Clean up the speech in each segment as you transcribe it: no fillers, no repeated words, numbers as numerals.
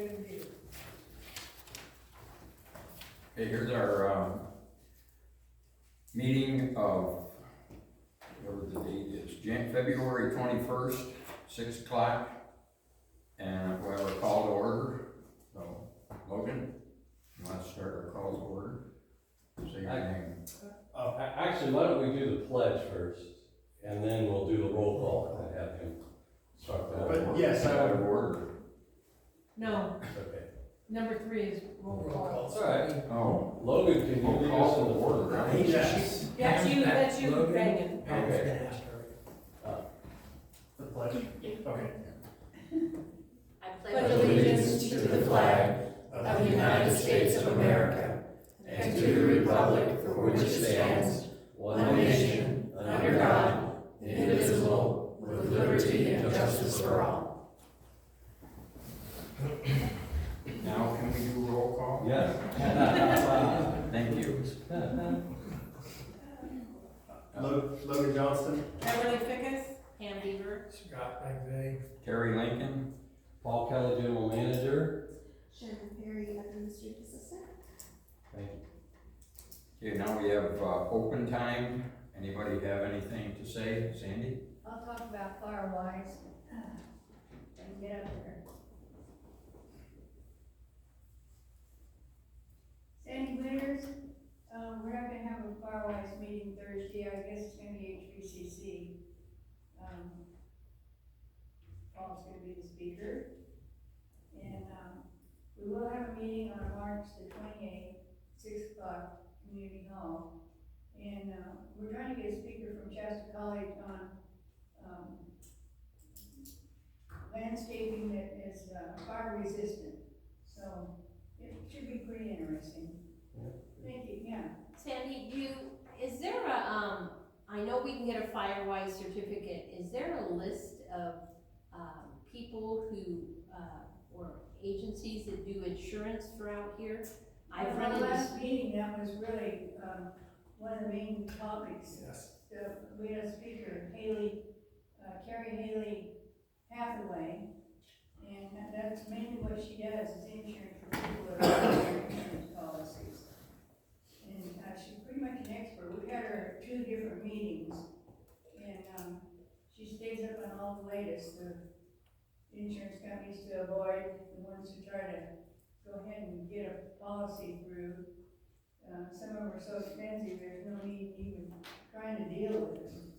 gonna do? Hey, here's our, meeting of, whatever the date is, February 21st, 6 o'clock. And we have a call to order. So, Logan, you want to start our call to order? Say your name. Actually, why don't we do the pledge first, and then we'll do the roll call and have him start that. But yes, Out of order. No, Okay. number 3 is roll call. It's all right. Oh, Logan, can you we'll lead call us to in the order. order? Yes. That's you, Logan? Megan. Okay. The pledge? Okay. I pledge allegiance to the flag of the United States of America and to the republic for which it stands, one nation, under God, indivisible, with liberty and justice for all. Now can we do roll call? Yes. Thank you. Logan Johnston. Beverly Fickus. Pam Beaver. Scott McVeigh. Terry Lincoln. Paul Kelly, General Manager. Shannon Perry, Administrative Assistant. Thank you. Okay, now we have, open time. Anybody have anything to say? Sandy? I'll talk about Firewise. And get up there. Sandy Winters, we're not gonna have a Firewise meeting Thursday. I guess it's gonna be HBCC. Paul's gonna be the speaker. And, we will have a meeting on March the 28th, 6 o'clock, Community Hall. And, we're trying to get a speaker from Shasta College on, landscaping that is, fire resistant. So, it should be pretty interesting. Yeah. Thank you, yeah. Sandy, is there a, I know we can get a Firewise certificate, is there a list of, people who, or agencies that do insurance for out here? I've run At the into. last meeting, that was really, one of the main topics. Yes. We had a speaker, Carrie Haley Hathaway, and that's mainly what she does, is insurance for people that have insurance policies. And, she's pretty much an expert. We've had her at 2 different meetings, and, she stays up on all the latest, the insurance companies to avoid, the ones who try to go ahead and get a policy through. Some of them are so expensive, there's no need even trying to deal with them.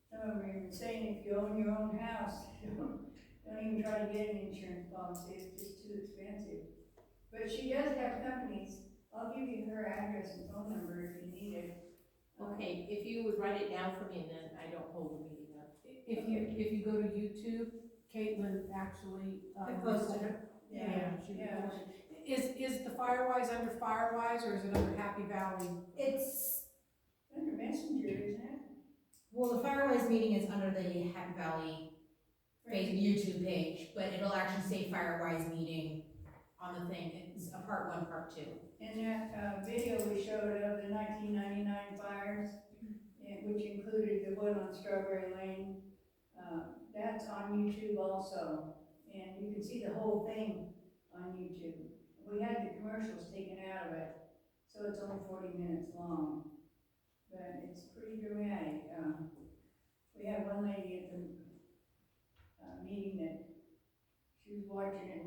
Some of them are even saying if you own your own house, don't even try to get an insurance policy, it's just too expensive. But she does have companies. I'll give you her address and phone number if you need it. Okay, if you would write it down for me, and then I don't hold the meeting up. If you go to YouTube, Caitlin actually, posted it. she Yeah. posted. Is the Firewise under Firewise, or is it under Happy Valley? It's, Under Messenger, isn't it? well, the Firewise meeting is under the Happy Valley YouTube page, but it'll actually say Firewise meeting on the thing. It's a part 1, part 2. And that, video we showed of the 1999 fires, which included the one on Strawberry Lane, that's on YouTube also. And you can see the whole thing on YouTube. We had the commercials taken out of it, so it's only 40 minutes long. But it's pretty dramatic. We had one lady at the meeting that she was watching it.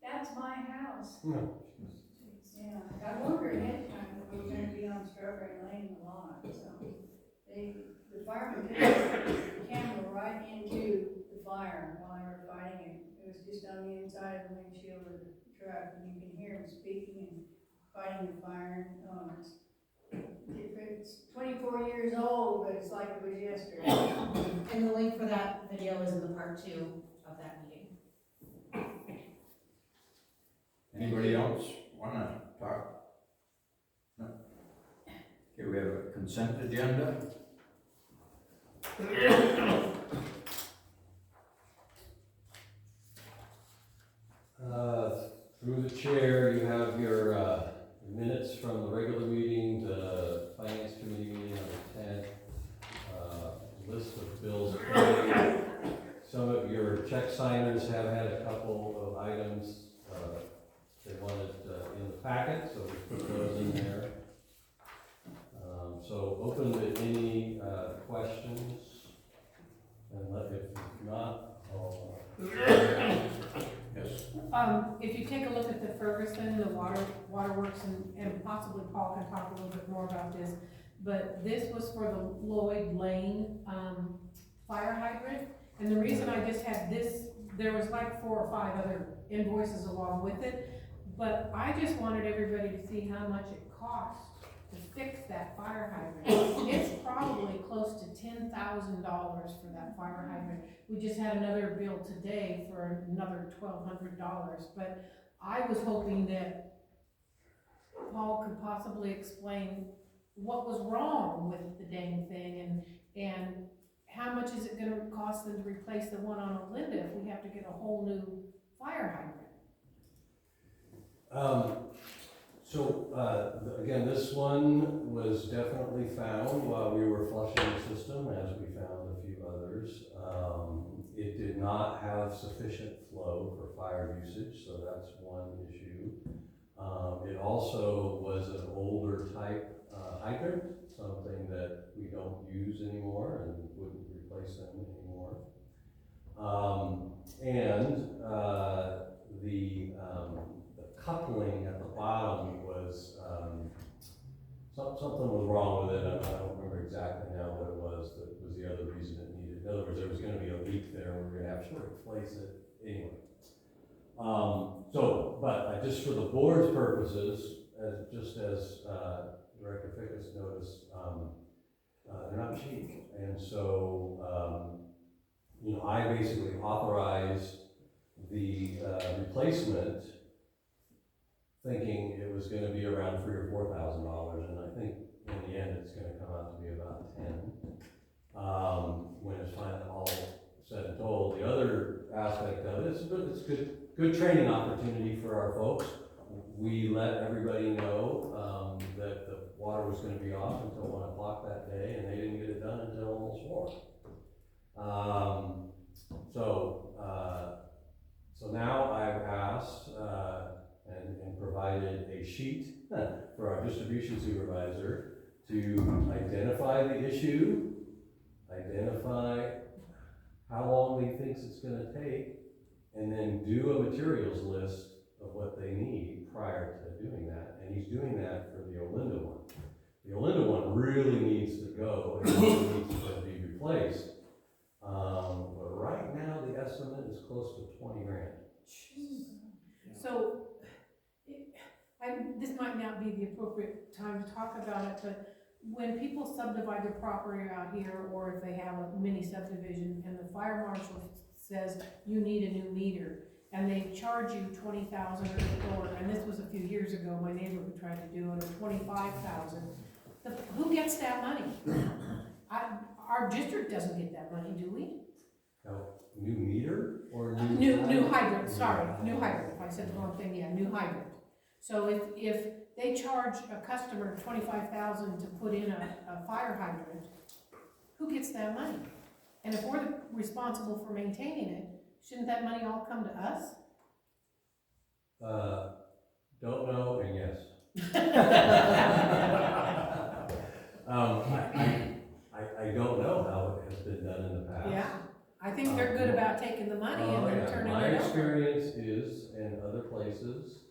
That's my house. Yeah, I wondered ahead of time if we were gonna be on Strawberry Lane a lot, so the firemen took the camera right into the fire while they were fighting it. It was just on the inside of the windshield of the truck, and you can hear them speaking and fighting the fire. It's 24 years old, but it's like it was yesterday. And the link for that video is in the part 2 of that meeting. Anybody else wanna talk? No? Okay, we have a consent agenda. Through the chair, you have your minutes from the regular meeting, the finance committee meeting on the 10th, list of bills paid, some of your checks signers have had a couple of items, they wanted, in the packet, so we put those in there. So open to any, questions, and if not, I'll, Yes. If you take a look at the Ferguson, the waterworks, and possibly Paul can talk a little bit more about this, but this was for the Lloyd Lane, fire hydrant, and the reason I just had this, there was like 4 or 5 other invoices along with it, but I just wanted everybody to see how much it costs to fix that fire hydrant. It's probably close to $10,000 for that fire hydrant. We just had another bill today for another $1,200, but I was hoping that Paul could possibly explain what was wrong with the dang thing, and how much is it gonna cost them to replace the one on Olinda if we have to get a whole new fire hydrant? Again, this one was definitely found while we were flushing the system, as we found a few others. It did not have sufficient flow for fire usage, so that's one issue. It also was an older type hydrant, something that we don't use anymore and wouldn't replace them anymore. The coupling at the bottom was, something was wrong with it. I don't remember exactly now what it was. That was the other reason it needed. In other words, there was going to be a leak there, and we were going to have to replace it anyway. But just for the board's purposes, just as Director Fickus noticed, they're not cheap, and so I basically authorized the replacement, thinking it was going to be around $3,000 or $4,000, and I think in the end it's going to come out to be about 10. When it's finally all said and told, the other aspect of it is it's good training opportunity for our folks. We let everybody know that the water was going to be off until 1 o'clock that day, and they didn't get it done until almost 4. So now I've asked and provided a sheet for our distribution supervisor to identify the issue, identify how long he thinks it's going to take, and then do a materials list of what they need prior to doing that. And he's doing that for the Olinda one. The Olinda one really needs to go and needs to be replaced. But right now the estimate is close to 20 grand. So, this might not be the appropriate time to talk about it, but when people subdivide their property out here, or if they have a mini subdivision and the fire marshal says you need a new meter, and they charge you $20,000 or, and this was a few years ago, my neighbor who tried to do it, or $25,000, who gets that money? Our district doesn't get that money, do we? Now, new meter or New hydrant, sorry, new hydrant, if I said the wrong thing, yeah, new hydrant. So if they charge a customer $25,000 to put in a fire hydrant, who gets that money? And if we're responsible for maintaining it, shouldn't that money all come to us? Don't know, and yes. I don't know how it has been done in the past. Yeah, I think they're good about taking the money and then turning it over. My experience is, in other places,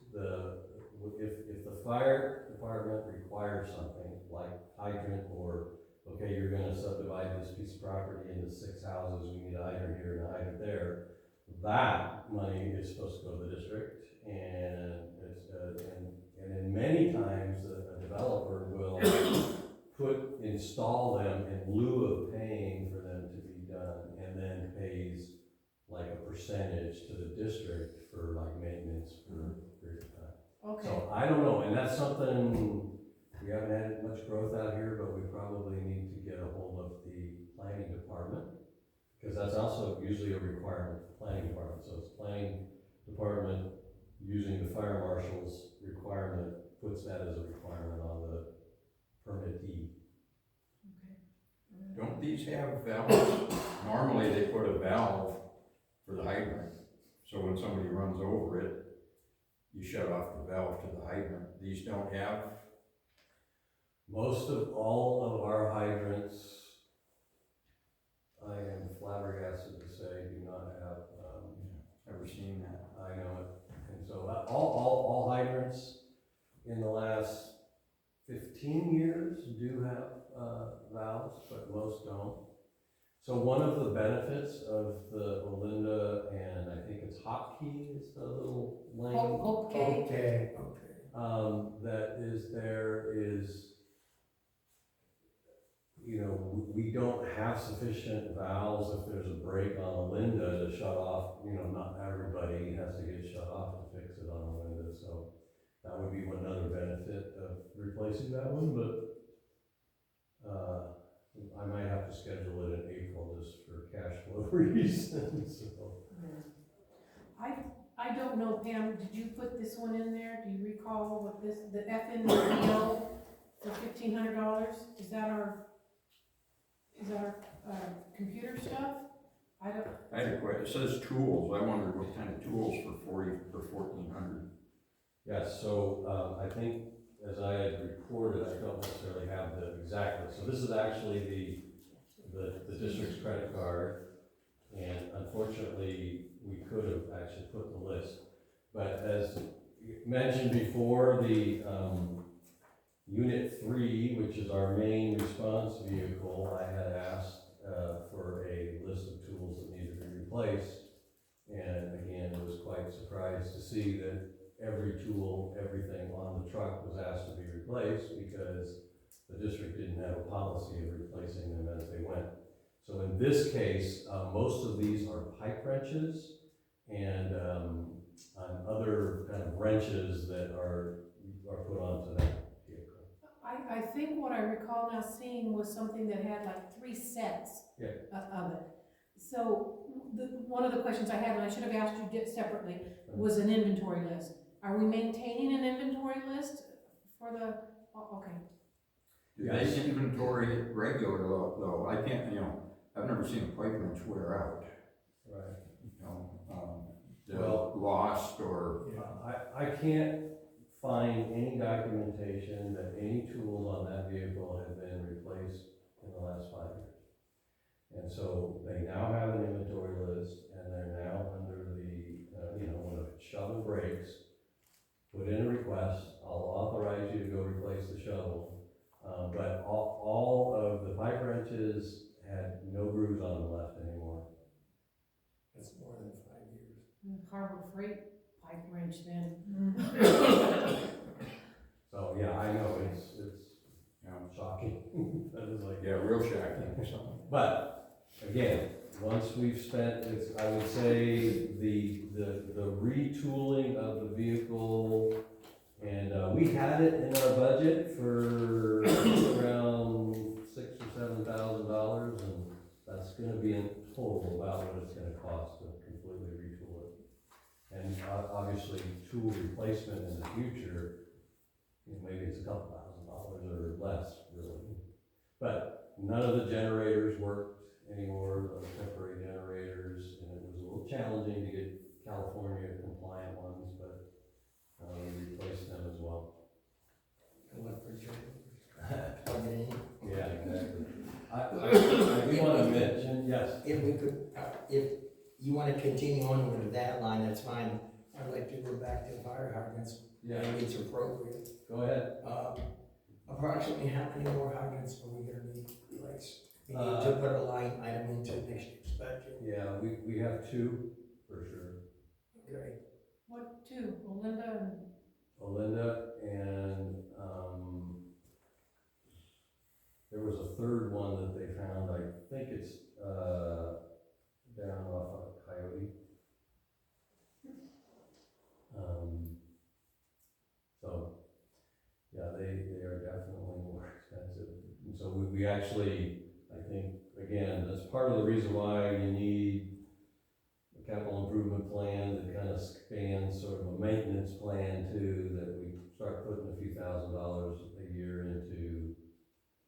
if the fire department requires something, like hydrant, or, okay, you're gonna subdivide this piece of property into 6 houses, we need a hydrant here and a hydrant there, that money is supposed to go to the district, and in many times, a developer will install them in lieu of paying for them to be done, and then pays like a percentage to the district for like maintenance for a period of time. Okay, So I don't know, and that's something, we haven't had much growth out here, but we probably need to get a hold of the planning department, because that's also usually a requirement for the planning department. So it's planning department using the fire marshal's requirement, puts that as a requirement on the permittee. Don't these have valves? Normally they put a valve for the hydrant. So when somebody runs over it, you shut off the valve to the hydrant. These don't have, Most of all of our hydrants, I am flabbergasted to say, do not have, ever seen that? I know it. And so all hydrants in the last 15 years do have valves, but most don't. So one of the benefits of the Olinda, and I think it's Hotkey is the little lane. Okay. Okay. That is there is, you know, we don't have sufficient valves if there's a break on Olinda to shut off, you know, not everybody has to get shut off to fix it on Olinda, so that would be one other benefit of replacing that one, but I might have to schedule it in April just for cash flow reasons, so. I don't know, Pam, did you put this one in there? Do you recall what this, the FNBO for $1,500? Is that our computer stuff? I don't. I had a question, it says tools, I wondered what kind of tools for 1400. Yes, so I think as I had reported, I don't necessarily have the exact list. So this is actually the district's credit card, and unfortunately, we could have actually put the list. But as mentioned before, the Unit 3, which is our main response vehicle, I had asked for a list of tools that needed to be replaced. And again, I was quite surprised to see that every tool, everything on the truck was asked to be replaced because the district didn't have a policy of replacing them as they went. So in this case, most of these are pipe wrenches and other kind of wrenches that are put onto that vehicle. I think what I recall now seeing was something that had like 3 sets of it. So one of the questions I had, and I should have asked you separately, was an inventory list. Are we maintaining an inventory list for the, okay. Do they inventory it regular though? I can't, you know, I've never seen a pipe wrench wear out. Right. You know, they're lost or. I can't find any documentation that any tools on that vehicle have been replaced in the last 5 years. And so they now have an inventory list, and they're now under the, you know, when a shovel breaks, put in a request, I'll authorize you to go replace the shovel. But all of the pipe wrenches had no grooves on them left anymore. That's more than 5 years. Harbor Freight pipe wrench then. So yeah, I know it's shocking. That is like, Yeah, real shocking. but again, once we've spent, I would say the retooling of the vehicle, and we had it in our budget for around $6,000 or $7,000, and that's going to be in total about what it's going to cost to completely retool it. And obviously, tool replacement in the future, you know, maybe it's a couple $1,000 or less, really. But none of the generators worked anymore, those temporary generators, and it was a little challenging to get California compliant ones, but we replaced them as well. Good luck for generators. Plug it in. Yeah, exactly. I do want to mention, yes. If we could, if you want to continue on with that line, that's fine. I'd like to go back to fire hydrants. Yeah. Maybe it's appropriate. Go ahead. Approximately how many more hydrants are we gonna need replaced? We need to put a line item into next year's budget. Yeah, we have 2 for sure. Okay. What 2? Olinda and. Olinda, and there was a third one that they found. I think it's down off of Coyote. So yeah, they are definitely more expensive. And so we actually, I think, again, that's part of the reason why you need a capital improvement plan that kind of spans sort of a maintenance plan too, that we start putting a few $1,000s a year into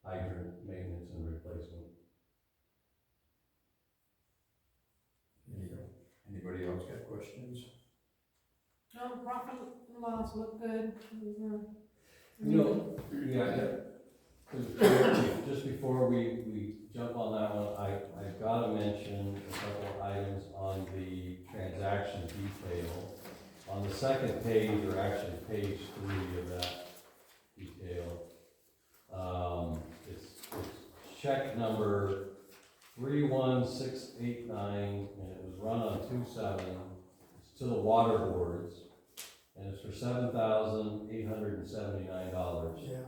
hydrant maintenance and replacement. Any questions? No, profit and loss look good. You know, yeah, just before we jump on that one, I've gotta mention a couple of items on the transaction detail. On the second page, or actually page 3 of that detail, it's check number 31689, and it was run on 2/7. It's to the water boards, and it's for $7,879. Yeah.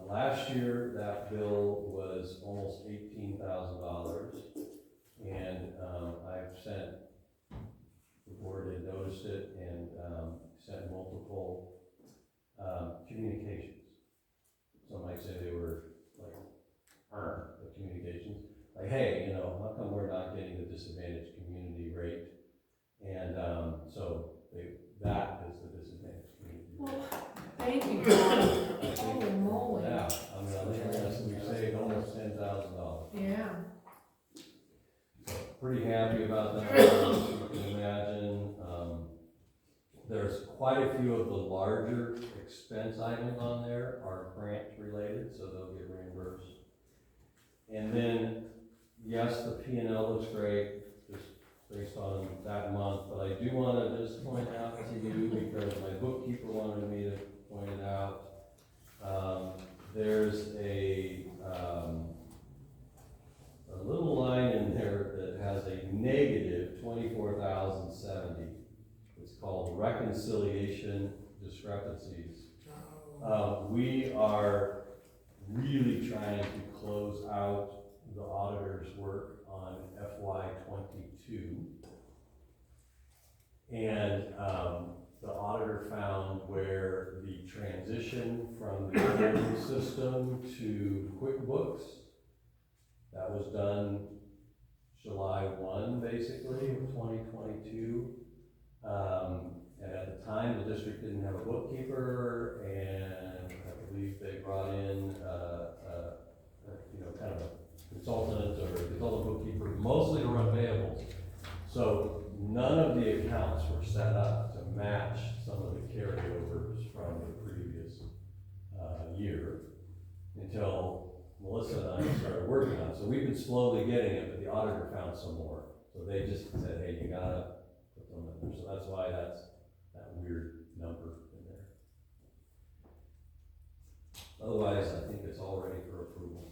Last year, that bill was almost $18,000, and I've sent, the board had noticed it, and sent multiple communications. Some might say they were like, the communications, like, hey, how come we're not getting the disadvantaged community rate? And so that is the disadvantaged community rate. Well, thank you, John. Holy moly. Yeah, I think we saved almost $10,000. Yeah. Pretty happy about that, as you can imagine. There's quite a few of the larger expense items on there are grant related, so they'll get reimbursed. And then, yes, the P&L looks great, just based on that month, but I do wanna just point out to you, because my bookkeeper wanted me to point it out, there's a little line in there that has a negative 24,070. It's called reconciliation discrepancies. We are really trying to close out the auditor's work on FY22. And the auditor found where the transition from the old system to QuickBooks, that was done July 1, basically, of 2022. And at the time, the district didn't have a bookkeeper, and I believe they brought in, kind of a consultant or consultant bookkeeper, mostly to run payables. So none of the accounts were set up to match some of the carryovers from the previous year until Melissa and I started working on it. So we've been slowly getting it, but the auditor found some more. So they just said, hey, you gotta put them in there. So that's why that's that weird number in there. Otherwise, I think it's all ready for approval.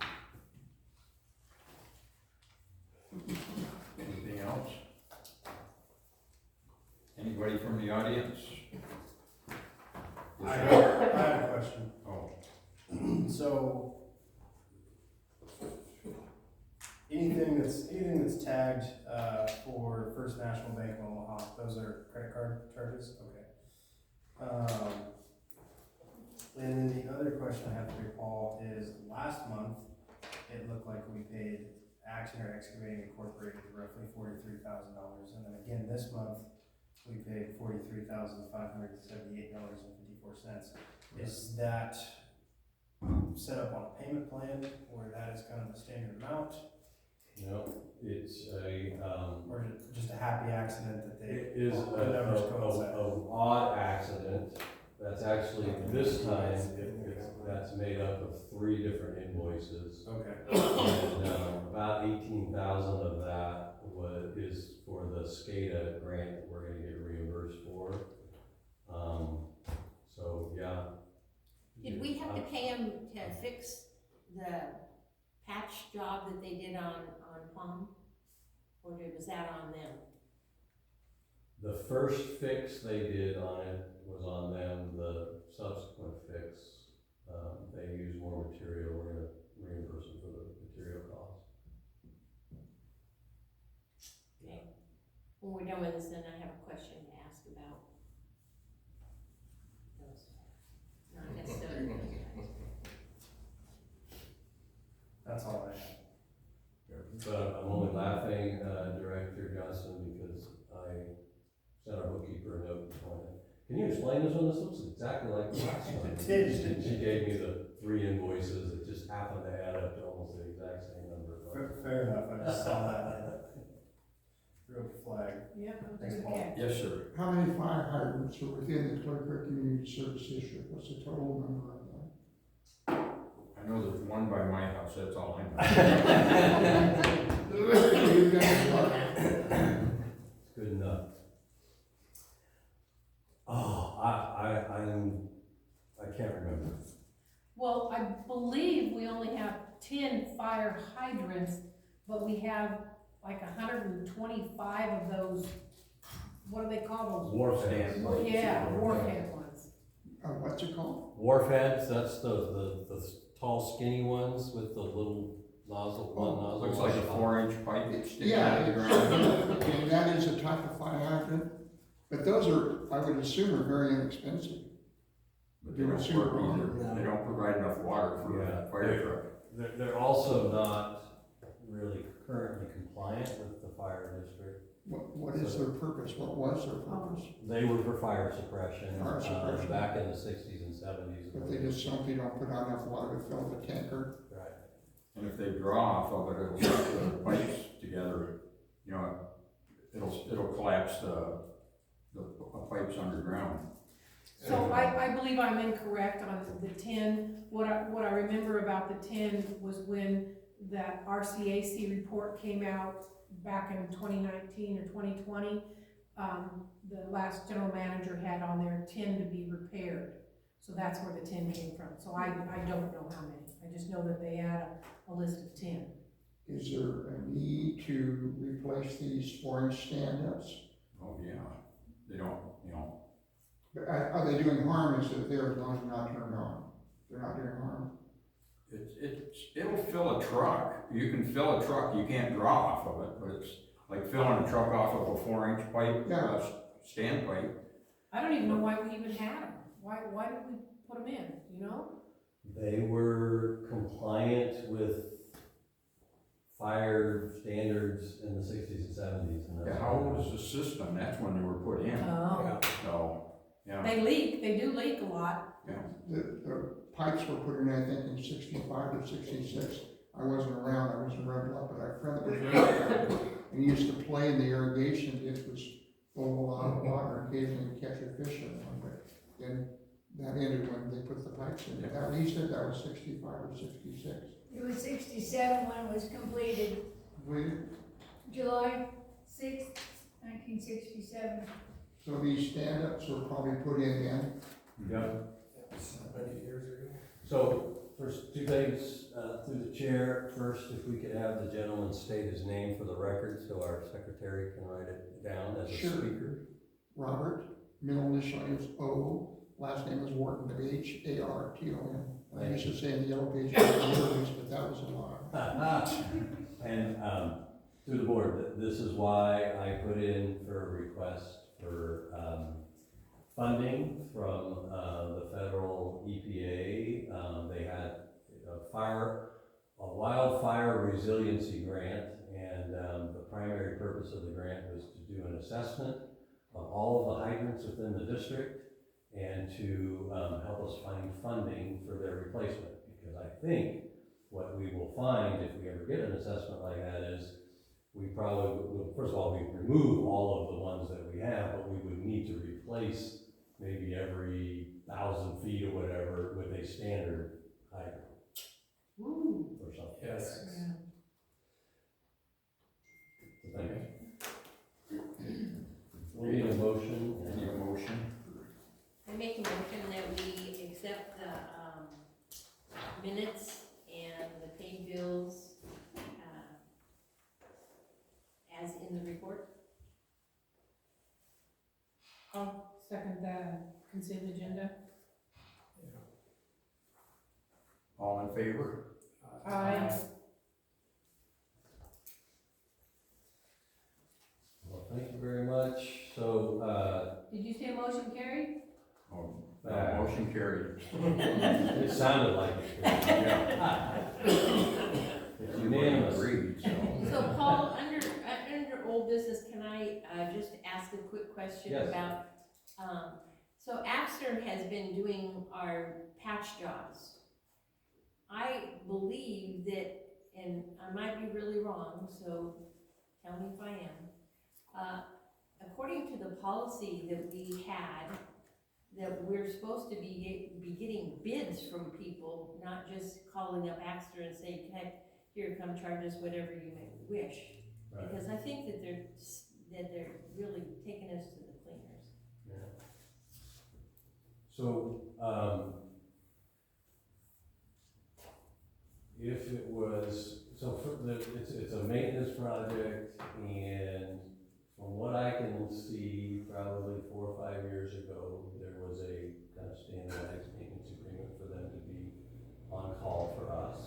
Anything else? Anybody from the audience? I have a question. Oh, So, anything that's tagged for First National Bank of Omaha, those are credit card charges? Okay. And then the other question I have for you, Paul, is last month, it looked like we paid Action or Excavating Incorporated roughly $43,000. And then again this month, we paid $43,578.54. Is that set up on a payment plan where that is kind of the standard amount? It's a, Or is it just a happy accident that they? it is the numbers coincide? a odd accident. That's actually, this time, that's made up of 3 different invoices. Okay. And about 18,000 of that is for the SCADA grant that we're gonna get reimbursed for. So, yeah. Did we have to pay them to fix the patch job that they did on Plum? Or was that on them? The first fix they did on it was on them. The subsequent fix, they use more material. We're gonna reimburse them for the material cost. Okay. When we're done with this, then I have a question to ask about those. Not necessarily those guys. That's all I have. But I'm only laughing, Director Johnson, because I sent our bookkeeper a note this morning. Can you explain this one? This looks exactly like the last one. It did. She gave me the 3 invoices that just happened to add up to almost the exact same number. Fair enough, I just saw that. threw up the flag. Yeah, Thanks, good Paul. catch. Yes, sir. How many fire hydrants are within the Clear Creek Community Service District? What's the total number of them? I know there's one by my house, that's all I know. You guys are- It's good enough. Oh, I can't remember. Well, I believe we only have 10 fire hydrants, but we have like 125 of those, what do they call Wharf heads. those? Yeah, warhead ones. What's it called? Wharf heads, that's the tall skinny ones with the little nozzle, one nozzle. Looks like a 4-inch pipe sticking Yeah, out of the ground. okay, that is a type of fire hydrant, but those are, I would assume, are very inexpensive. But they don't work either. They don't provide enough water for Yeah. a fire truck. They're also not really currently compliant with the fire district. What is their purpose? What was their purpose? They were for fire suppression, Fire suppression. back in the sixties and seventies. But they just simply don't put out enough water to fill the tanker. Right. And if they draw off of it, it'll suck the pipes together, you know, it'll collapse the pipes underground. So I believe I'm incorrect on the 10. What I remember about the 10 was when that RCAC report came out back in 2019 or 2020. The last general manager had on there 10 to be repaired. So that's where the 10 came from. So I don't know how many. I just know that they had a list of 10. Is there a need to replace these 4-inch stand-ups? Oh, yeah, they don't, you know, But are they doing harm? Is it there as long as they're not turned on? They're not doing harm? it'll fill a truck. You can fill a truck, you can't draw off of it, but it's like filling a truck off of a 4-inch pipe, Yeah. stand pipe. I don't even know why we even had them. Why did we put them in, you know? They were compliant with fire standards in the sixties and seventies. Yeah, how old is the system? That's when they were put in, Oh. so, yeah. They do leak a lot. The pipes were put in, I think, in 65 or 66. I wasn't around, I was in Red Bluff, but I had a friend that was around, and he used to play in the irrigation ditch, which full of a lot of water, and occasionally catch a fish in one, but then that ended when they put the pipes in. That, he said that was 65 or 66. It was 67 when it was completed, July 6th, 1967. So these stand-ups were probably put in then? Yeah. 70 years ago. So, first, two things, through the chair. First, if we could have the gentleman state his name for the record, so our secretary can write it down as a Sure. speaker. Robert, middle initial is O, last name is Wharton, H-A-R-T-O-N. I used to say in the yellow page, but that was a lie. And, through the board, this is why I put in for a request for, funding from, the federal EPA. They had a wildfire resiliency grant, and, the primary purpose of the grant was to do an assessment of all of the hydrants within the district and to, help us find funding for their replacement. Because I think what we will find if we ever get an assessment like that is we probably will, first of all, we remove all of the ones that we have, but we would need to replace maybe every 1,000 feet or whatever with a standard hydrant Ooh. or something. Yes. Yeah. So thank you. We need a motion. Any motion? I make a motion that we accept the, minutes and the paid bills, as in the report. I'll second the consent agenda. All in favor? Aye. Well, thank you very much. So, Did you say a motion carried? Oh, motion carried. it sounded like it. Yeah. It's unanimous. Agreed, so. So Paul, under old business, can I, just ask a quick question Yes. about, so Axter has been doing our patch jobs. I believe that, and I might be really wrong, so tell me if I am, according to the policy that we had, that we're supposed to be getting bids from people, not just calling up Axter and saying, heck, here, come charge us whatever you may wish. Right. Because I think that they're really taking us to the cleaners. Yeah. So, if it was, so it's a maintenance project, and from what I can see, probably 4 or 5 years ago, there was a kind of standardized maintenance agreement for them to be on call for us.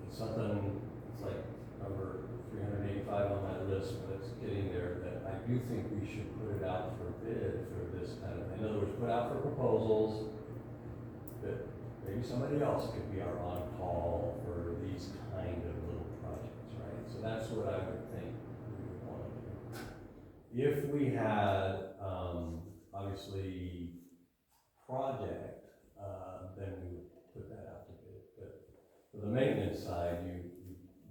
It's something, it's like number 385 on my list, but it's getting there, that I do think we should put it out for bid for this kind of, in other words, put out for proposals, that maybe somebody else could be our on-call for these kind of little projects, right? So that's what I would think we would want to do. If we had, obviously, project, then we would put that out to bid. But for the maintenance side,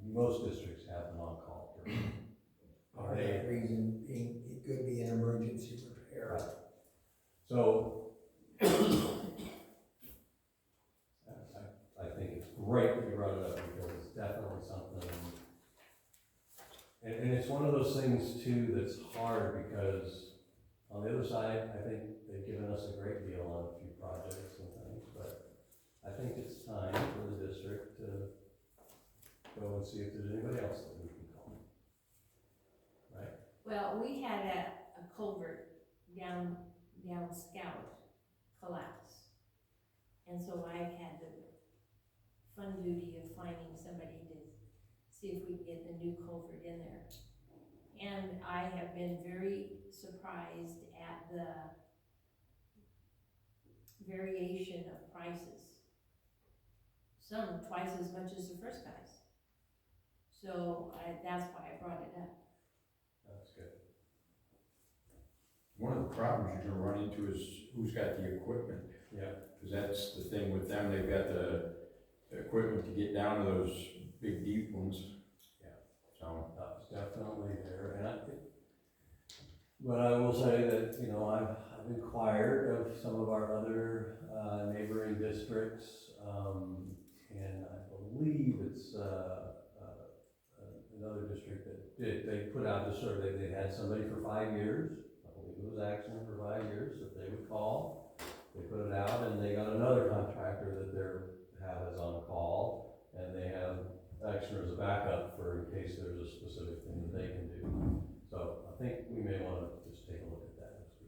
most districts have an on-call period. For that reason, it could be an emergency repair. Right. So, I think it's great that you brought it up, because it's definitely something, and it's one of those things too that's hard, because on the other side, I think they've given us a great deal on a few projects and things, but I think it's time for the district to go and see if there's anybody else that we can call. Right? Well, we had a culvert down Scout collapse. And so I had the fun duty of finding somebody to see if we could get a new culvert in there. And I have been very surprised at the variation of prices. Some twice as much as the first guys. So that's why I brought it up. That's good. One of the problems you're gonna run into is who's got the equipment. Yeah. Cause that's the thing with them, they've got the equipment to get down to those big deep ones. Yeah. So, That's definitely there, and but I will say that, you know, I've inquired of some of our other neighboring districts, and I believe it's another district that they put out a survey. They had somebody for 5 years, I believe it was Action for 5 years, that they would call. They put it out, and they got another contractor that they have as on call, and they have Action as a backup for in case there's a specific thing that they can do. So I think we may want to just take a look at that as we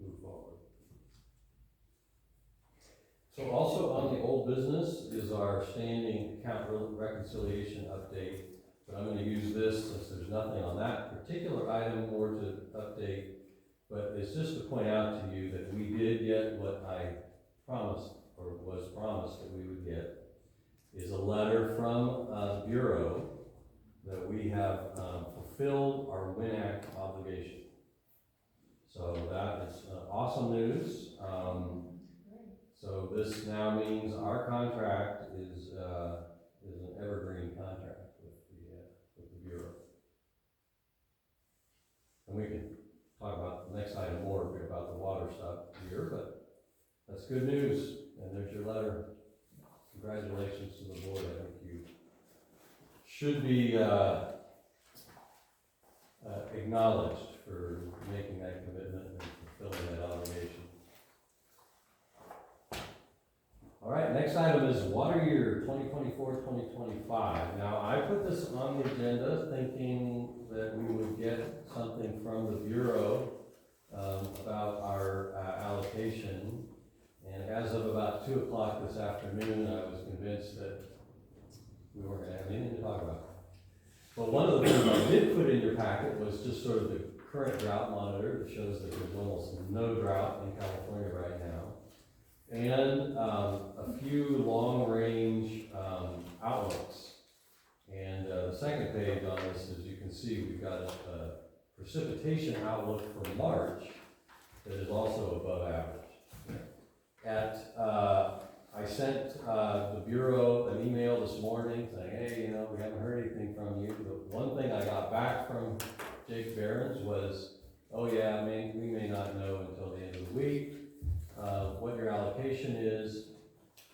move forward. So also on the old business is our standing account reconciliation update. But I'm going to use this, since there's nothing on that particular item more to update, but it's just to point out to you that we did get what I promised, or was promised that we would get, is a letter from the Bureau that we have fulfilled our WINAC obligation. So that is awesome news. So this now means our contract is an evergreen contract with the Bureau. And we can talk about the next item more about the water stuff here, but that's good news. And there's your letter. Congratulations to the board. I think you should be acknowledged for making that commitment and fulfilling that obligation. All right, next item is water year 2024-2025. Now, I put this on the agenda thinking that we would get something from the Bureau about our allocation. And as of about 2 o'clock this afternoon, I was convinced that we weren't going to have anything to talk about. But one of the things I did put in your packet was just sort of the current drought monitor that shows that there's almost no drought in California right now. And a few long-range outlooks. And the second page on this, as you can see, we've got a precipitation outlook for March that is also above average. I sent the Bureau an email this morning saying, hey, you know, we haven't heard anything from you. The one thing I got back from Jake Barron's was, oh yeah, we may not know until the end of the week, what your allocation is,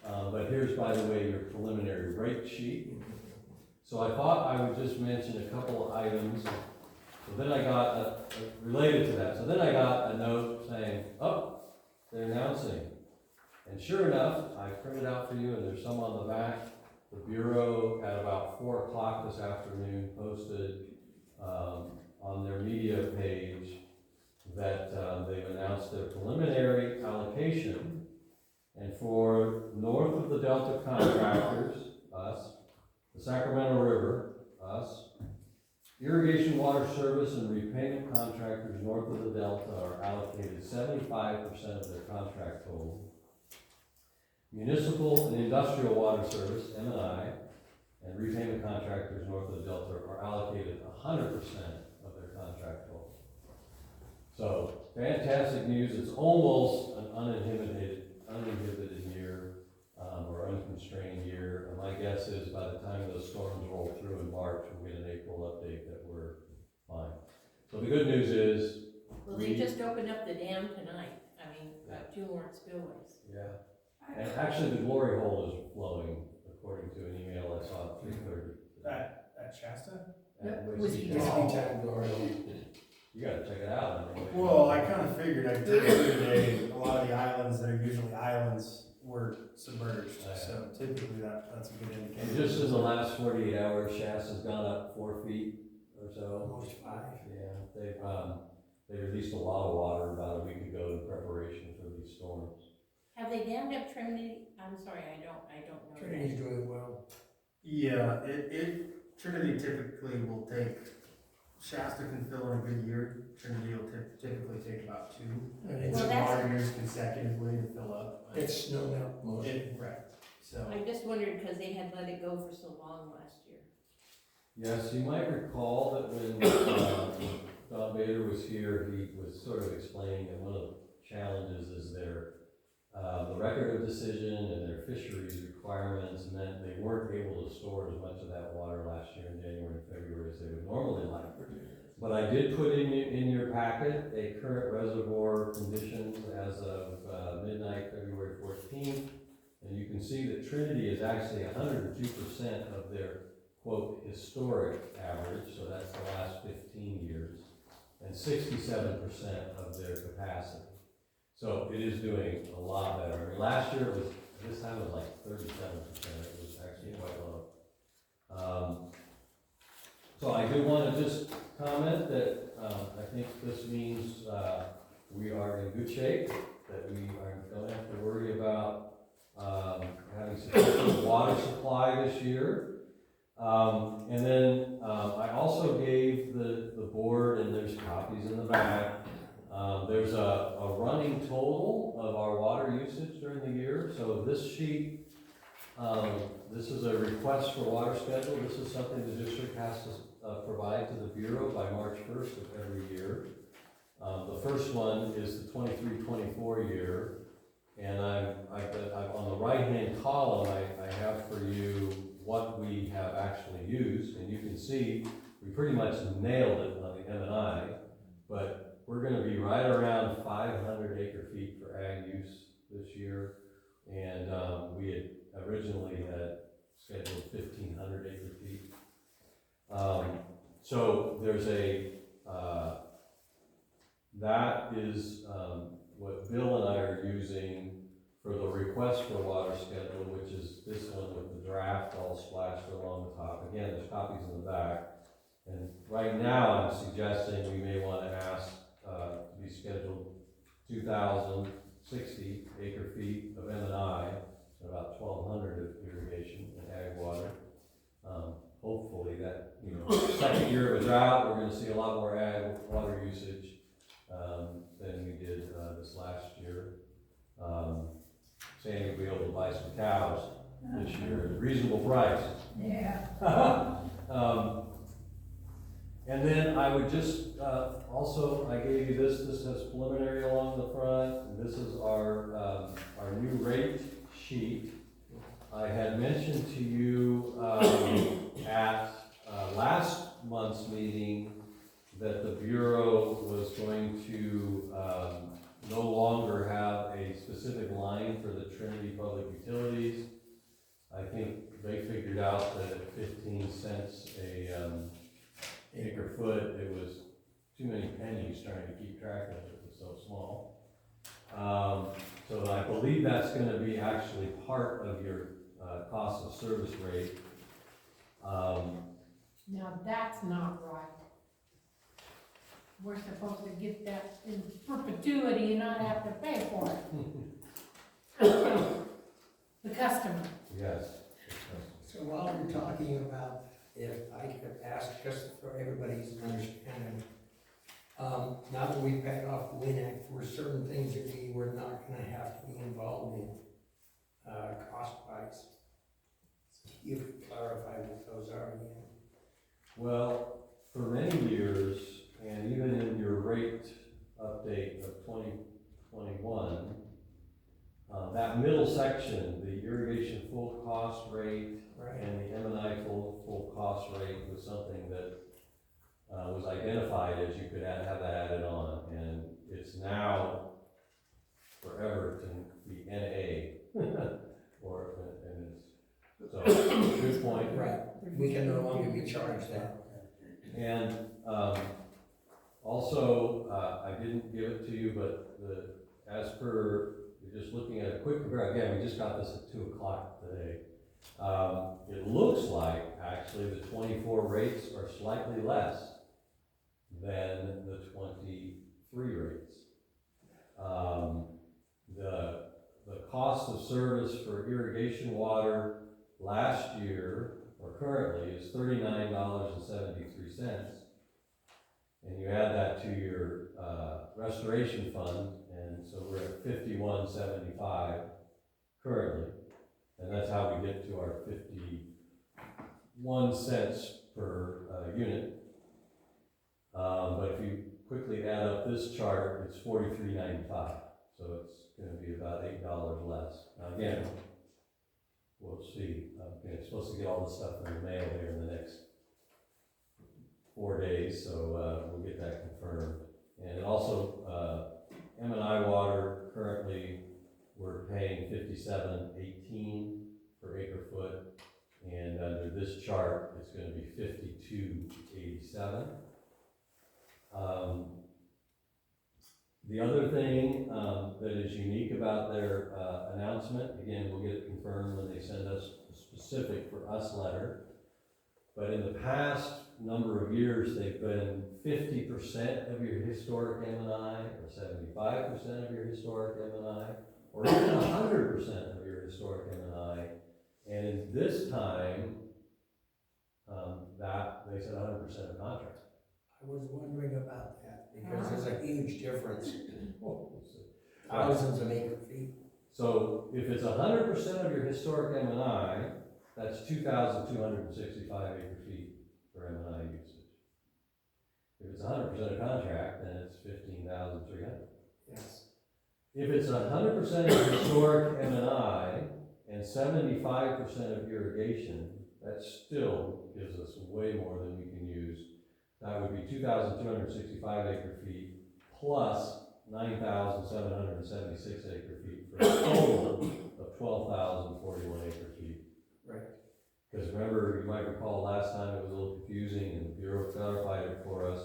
but here's, by the way, your preliminary rate sheet. So I thought I would just mention a couple of items. So then I got, related to that, so then I got a note saying, oh, they're announcing. And sure enough, I printed out for you, and there's some on the back. The Bureau at about 4 o'clock this afternoon posted on their media page that they've announced their preliminary allocation. And for north of the Delta contractors, us, the Sacramento River, us, irrigation water service and repayment contractors north of the Delta are allocated 75% of their contract total. Municipal and industrial water service, M&I, and repayment contractors north of the Delta are allocated 100% of their contract total. So, fantastic news. It's almost an uninhibited year, or unconstrained year. And my guess is by the time those storms roll through in March, we'll get an April update that we're fine. So the good news is, Well, they just opened up the dam tonight, 2 more spillways. yeah. And actually, the glory hole is flowing, according to an email I saw at 3:30. At Shasta? At Whiskey Whiskey Town. Town. You gotta check it out. Well, I kind of figured, I told you today, a lot of the islands that are usually islands were submerged, so typically that's a good And indicator. just in the last 48 hours, Shasta's gone up 4 feet or so. Almost 5. Yeah, they released a lot of water about a week ago in preparation for these storms. Have they dammed up Trinity? I'm sorry, I don't know. Trinity's doing well. Yeah, Trinity typically will take, Shasta can fill in a good year, Trinity will typically take about 2. And It's it's, Well, that's- water years consecutively to fill up. it's snowed out most. Right, so. I just wondered, because they had let it go for so long last year. Yes, you might recall that when Don Bader was here, he was sort of explaining that one of the challenges is the record of decision and their fisheries requirements meant they weren't able to store as much of that water last year in January and February as they would normally like. But I did put in your packet a current reservoir conditions as of midnight, February 14th. And you can see that Trinity is actually 102% of their, quote, historic average, so that's the last 15 years, and 67% of their capacity. So it is doing a lot better. I mean, last year it was, this time it was like 37%, it was actually quite low. So I do want to just comment that I think this means we are in good shape, that we don't have to worry about having sufficient water supply this year. And then I also gave the board, and there's copies in the back, there's a running total of our water usage during the year. So this sheet, this is a request for water schedule. This is something the district has to provide to the Bureau by March 1st of every year. The first one is the 23-24 year. And I'm on the right-hand column, I have for you what we have actually used. And you can see we pretty much nailed it on the M&I, but we're going to be right around 500 acre-feet for ag use this year, and we had originally had scheduled 1,500 acre-feet. So there's that is what Bill and I are using for the request for water schedule, which is this one with the draft all splashed along the top. Again, there's copies in the back. And right now I'm suggesting we may want to ask to be scheduled 2,060 acre-feet of M&I, and about 1,200 of irrigation and ag water. Hopefully that, second year of a drought, we're going to see a lot more ag water usage than we did this last year. Sandy will be able to buy some cows this year at a reasonable price. Yeah. And then I would just, also, I gave you this has preliminary along the front, and this is our new rate sheet. I had mentioned to you at last month's meeting that the Bureau was going to, no longer have a specific line for the Trinity Public Utilities. I think they figured out that at 15 cents a, acre foot, it was too many pennies trying to keep track of it, it was so small. So I believe that's gonna be actually part of your, cost of service rate. Now, that's not right. We're supposed to get that in perpetuity and not have to pay for it. The customer. Yes. So while we're talking about, if I could ask just for everybody's understanding, now that we've paid off WINAC for certain things that we were not gonna have to be involved in, cost-wise, you could clarify what those are again. Well, for many years, and even in your rate update of 2021, that middle section, the irrigation full cost rate Right. and the M&I full cost rate was something that was identified as you could have that added on, and it's now forever to be NA, or, and it's, so, good point. Right, we can no longer be charged that. And, also, I didn't give it to you, but as per, just looking at a quick compare, again, we just got this at 2 o'clock today. It looks like, actually, the 24 rates are slightly less than the 23 rates. The cost of service for irrigation water last year, or currently, is $39.73. And you add that to your restoration fund, and so we're at $51.75 currently. And that's how we get to our 51 cents per unit. But if you quickly add up this chart, it's $43.95. So it's gonna be about $8 less. Now again, we'll see. I'm supposed to get all this stuff in the mail here in the next 4 days, so we'll get that confirmed. And also, M&I water, currently, we're paying $57.18 per acre foot, and under this chart, it's gonna be $52.87. The other thing that is unique about their announcement, again, we'll get it confirmed when they send us a specific for us letter, but in the past number of years, they've been 50% of your historic M&I, or 75% of your historic M&I, or even 100% of your historic M&I, and in this time, that they said 100% of contract. I was wondering about that, because there's a huge difference, thousands of acre feet. So if it's 100% of your historic M&I, that's 2,265 acre feet for M&I usage. If it's 100% of contract, then it's 15,300. Yes. If it's 100% of historic M&I and 75% of irrigation, that still gives us way more than we can use. That would be 2,265 acre feet plus 9,776 acre feet for a total of 12,041 acre feet. Right. Because remember, you might recall last time it was a little confusing and the Bureau clarified it for us.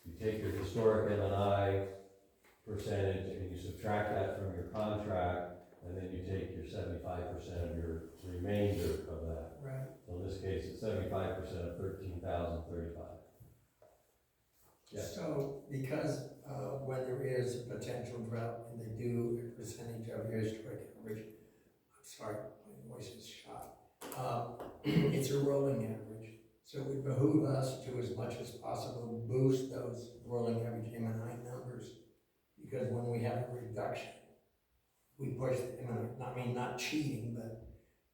You take your historic M&I percentage and you subtract that from your contract, and then you take your 75% of your remainder of that. Right. So in this case, it's 75% of 13,035. Yeah. So, because when there is a potential drought and they do a percentage of your historic average, I'm sorry, my voice is shot. It's a rolling average. So it would behoove us to, as much as possible, boost those rolling average M&I numbers. Because when we have a reduction, we push the M&I, I mean, not cheating, but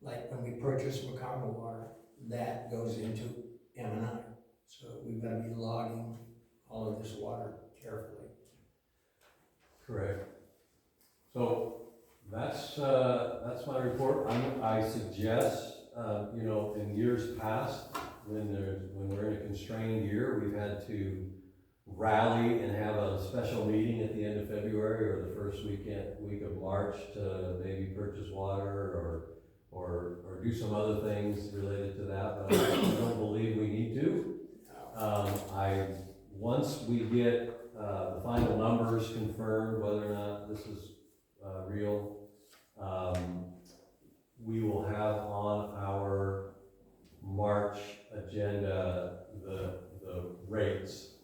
like when we purchase Macama water, that goes into M&I. So we've got to be logging all of this water carefully. Correct. So that's my report. I suggest, you know, in years past, when we're in a constrained year, we've had to rally and have a special meeting at the end of February or the first week of March to maybe purchase water or do some other things related to that, but I don't believe we need to. Once we get the final numbers confirmed, whether or not this is real, we will have on our March agenda the rates.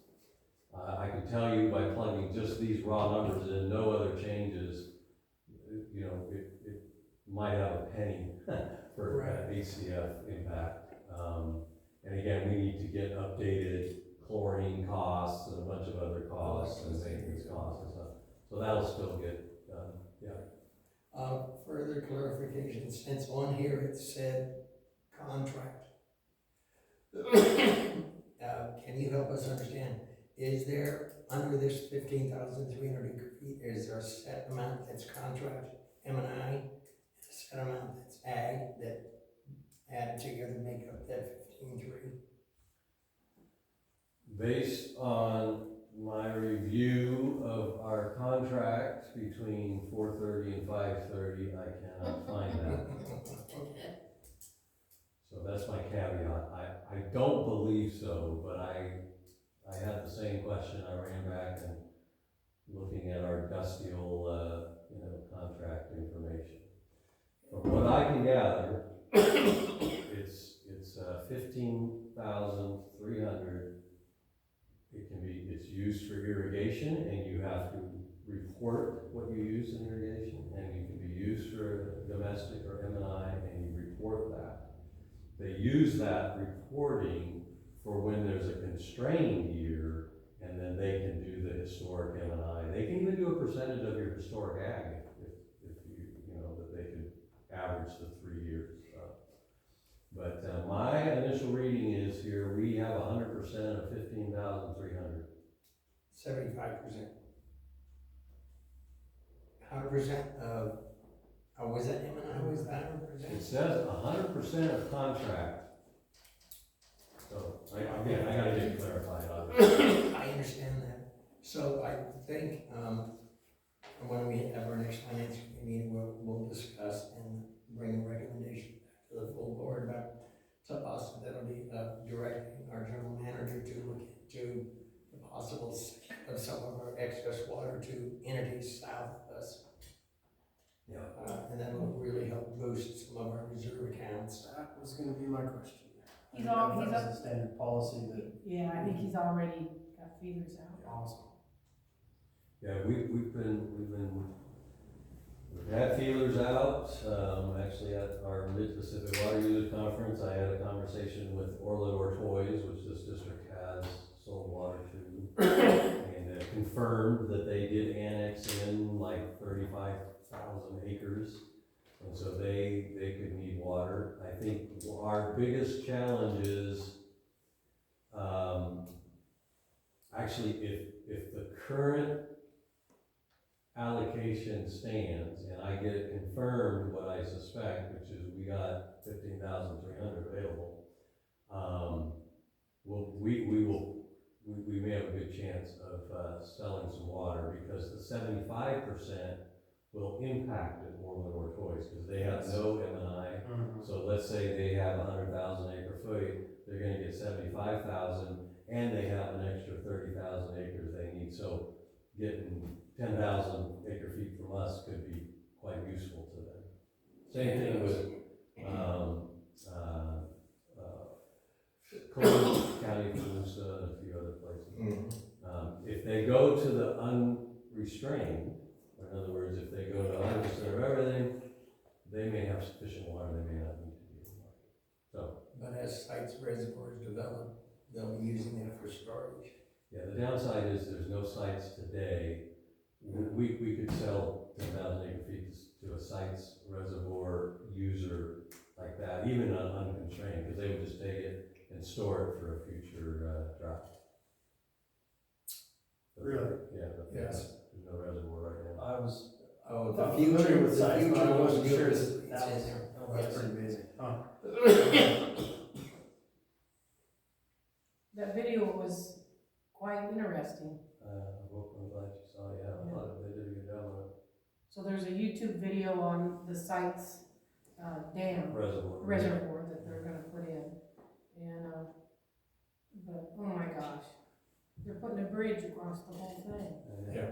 I can tell you by plugging just these raw numbers in, no other changes, you know, it might have a penny for HCF impact. And again, we need to get updated chlorine costs and a bunch of other costs and maintenance costs and stuff. So that'll still get done, yeah. Further clarification, since on here it said contract. Can you help us understand, is there, under this 15,300 acre feet, is there a set amount that's contract, M&I, and a set amount that's ag, that added together make up that 15.3? Based on my review of our contract between 4:30 and 5:30, I cannot find that. So that's my caveat. I don't believe so, but I had the same question. I ran back and looking at our dusty old, contract information. From what I can gather, it's 15,300. It's used for irrigation, and you have to report what you use in irrigation, and you can be used for domestic or M&I, and you report that. They use that reporting for when there's a constrained year, and then they can do the historic M&I. They can even do a percentage of your historic ag if you know, that they could average the 3 years. But my initial reading is here, we have 100% of 15,300. 75%. 100% of, was that M&I, was that 100%? It says 100% of contract. So, again, I gotta get clarified on it. I understand that. So I think, when we have our next finance meeting, we'll discuss and bring a recommendation back to the full board about the possibility of directing our general manager to look into the possible of some of our excess water to entities south of us. Yeah. And that will really help boost some of our reserve accounts. That was gonna be my question. He's I all- didn't know if he's that was a standard policy that. Yeah, I think he's already got feelers out. Awesome. Yeah, we've had feelers out. Actually at our Mid-Pacific Water User Conference, I had a conversation with Orland Ortois, which this district has sold water to, and confirmed that they did annex in like 35,000 acres. And so they could need water. I think our biggest challenge is, actually, if the current allocation stands, and I get it confirmed, what I suspect, which is we got 15,300 available, we may have a good chance of selling some water, because the 75% will impact it more than Ortois, because they have no M&I. So let's say they have 100,000 acre foot, they're gonna get 75,000, and they have an extra 30,000 acres they need. So getting 10,000 acre feet from us could be quite useful to them. Same thing with Columbus County, Calusa, and a few other places. If they go to the unrestrained, or in other words, if they go to 100% of everything, they may have sufficient water, they may not need to be in the market. So. But as sites, reservoirs develop, they'll be using it for storage. Yeah, the downside is there's no sites today. We could sell 10,000 acre feet to a sites reservoir user like that, even unconstrained, because they would just take it and store it for a future drought. Really? Yeah, but Yes. there's no reservoir right now. I was. Oh, I'm the familiar future, with sites, but I wasn't sure it's that in was, there. that's pretty amazing. That video was quite interesting. So there's a YouTube video on the site's, dam reservoir that they're gonna put in. And, but, oh my gosh, they're putting a bridge across the whole thing. Yeah.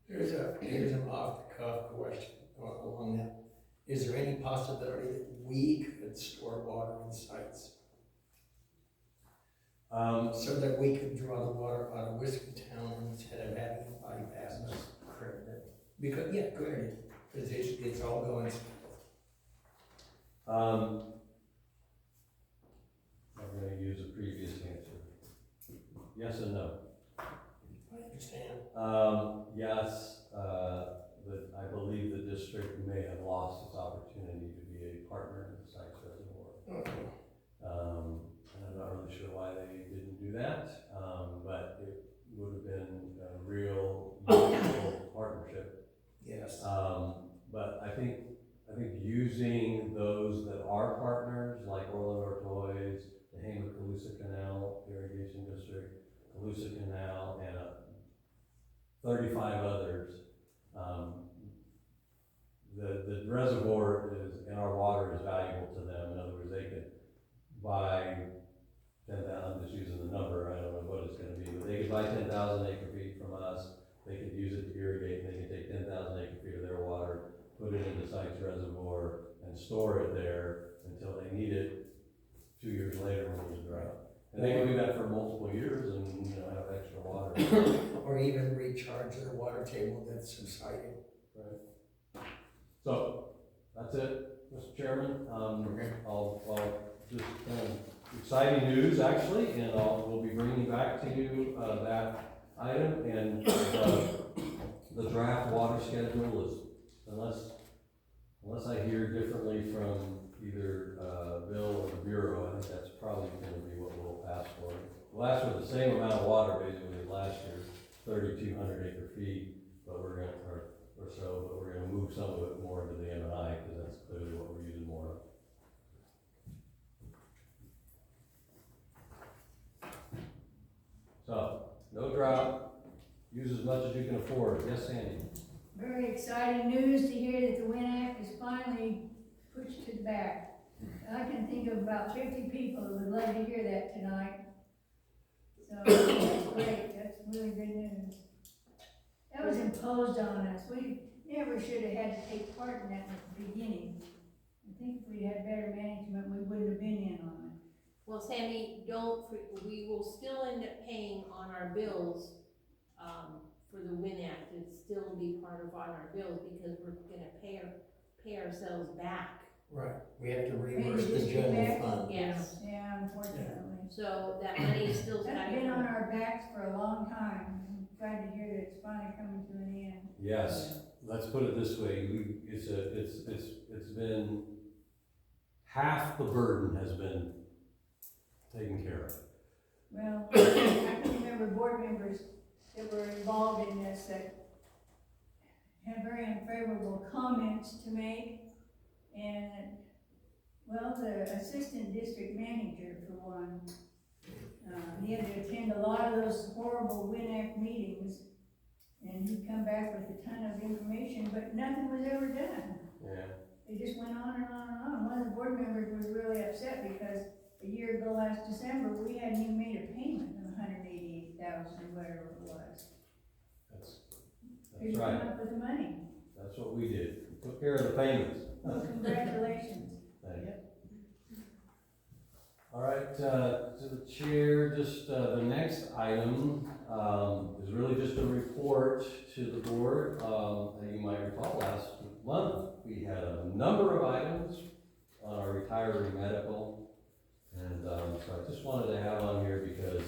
Here's an off-the-cuff question along that. Is there any possibility that we could store water in sites? So that we could draw the water out of Whiskeytown instead of having it bypass us? Because, yeah, clearly, because it's all going south. I'm gonna use a previous answer. Yes and no. I understand. Yes, but I believe the district may have lost its opportunity to be a partner in the Sykes Reservoir. Okay. And I'm not really sure why they didn't do that, but it would have been a real useful partnership. Yes. But I think using those that are partners, like Orland Ortoys, the Hama-Calusa Canal Irrigation District, Calusa Canal, and 35 others, the reservoir is, and our water is valuable to them. In other words, they could buy 10,000, I'm just using the number, I don't know what it's gonna be, but they could buy 10,000 acre feet from us, they could use it to irrigate, and they could take 10,000 acre feet of their water, put it into Sykes Reservoir, and store it there until they need it 2 years later when there's drought. And they can do that for multiple years and, have extra water. Or even recharge their water table that's subsiding. Right. So, that's it, Mr. Chairman. Okay. I'll just, exciting news actually, and we'll be bringing back to you, that item, and, the draft water schedule is, unless I hear differently from either, Bill or the Bureau, I think that's probably gonna be what we'll ask for. We'll ask for the same amount of water basically as last year, 3,200 acre feet, but we're gonna, or so, but we're gonna move some of it more into the M&I, because that's clearly what we're using more of. So, no drought, use as much as you can afford. Yes, Sandy? Very exciting news to hear that the Wind Act is finally pushed to the back. I can think of about 50 people who would love to hear that tonight. So that's great, that's really good news. That was imposed on us. We never should have had to take part in that at the beginning. I think if we had better management, we wouldn't have been in on it. Well, Sammy, we will still end up paying on our bills, for the Win Act. It'd still be part of on our bills, because we're gonna pay ourselves back. Right, we have to reimburse the general fund. Yes. Yeah, unfortunately. So that money is still That's kind been on of, our backs for a long time. I'm glad to hear that it's finally coming to an end. Yes. Let's put it this way, it's been, half the burden has been taken care of. Well, I can remember board members that were involved in this that had very unfavorable comments to make. And, well, the assistant district manager, for one, he had to attend a lot of those horrible Win Act meetings, and he'd come back with a ton of information, but nothing was ever done. Yeah. It just went on and on and on. One of the board members was really upset because a year ago last December, we hadn't even made a payment of $188,000 or whatever it was. That's Couldn't right. come up with the money. That's what we did. We took care of the payments. Well, congratulations. Thank you. All right, to the chair, just, the next item, is really just a report to the board. You might recall last month, we had a number of items on our retiree medical. And, so I just wanted to have on here because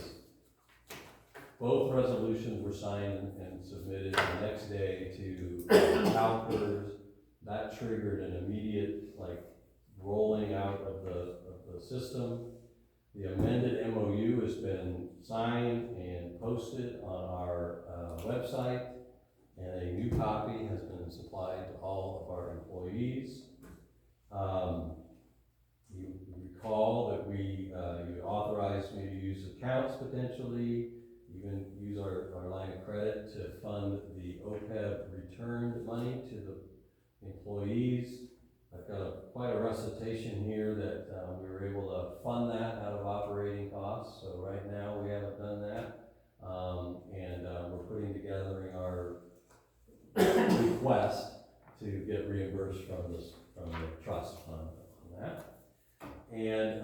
both resolutions were signed and submitted the next day to CalPERS. That triggered an immediate, rolling out of the system. The amended MOU has been signed and posted on our website, and a new copy has been supplied to all of our employees. You recall that you authorized me to use accounts potentially. even use our line of credit to fund the OPEB returned money to the employees. I've got quite a recitation here that we were able to fund that out of operating costs, so right now we haven't done that. We're putting together our request to get reimbursed from the trust fund on that. And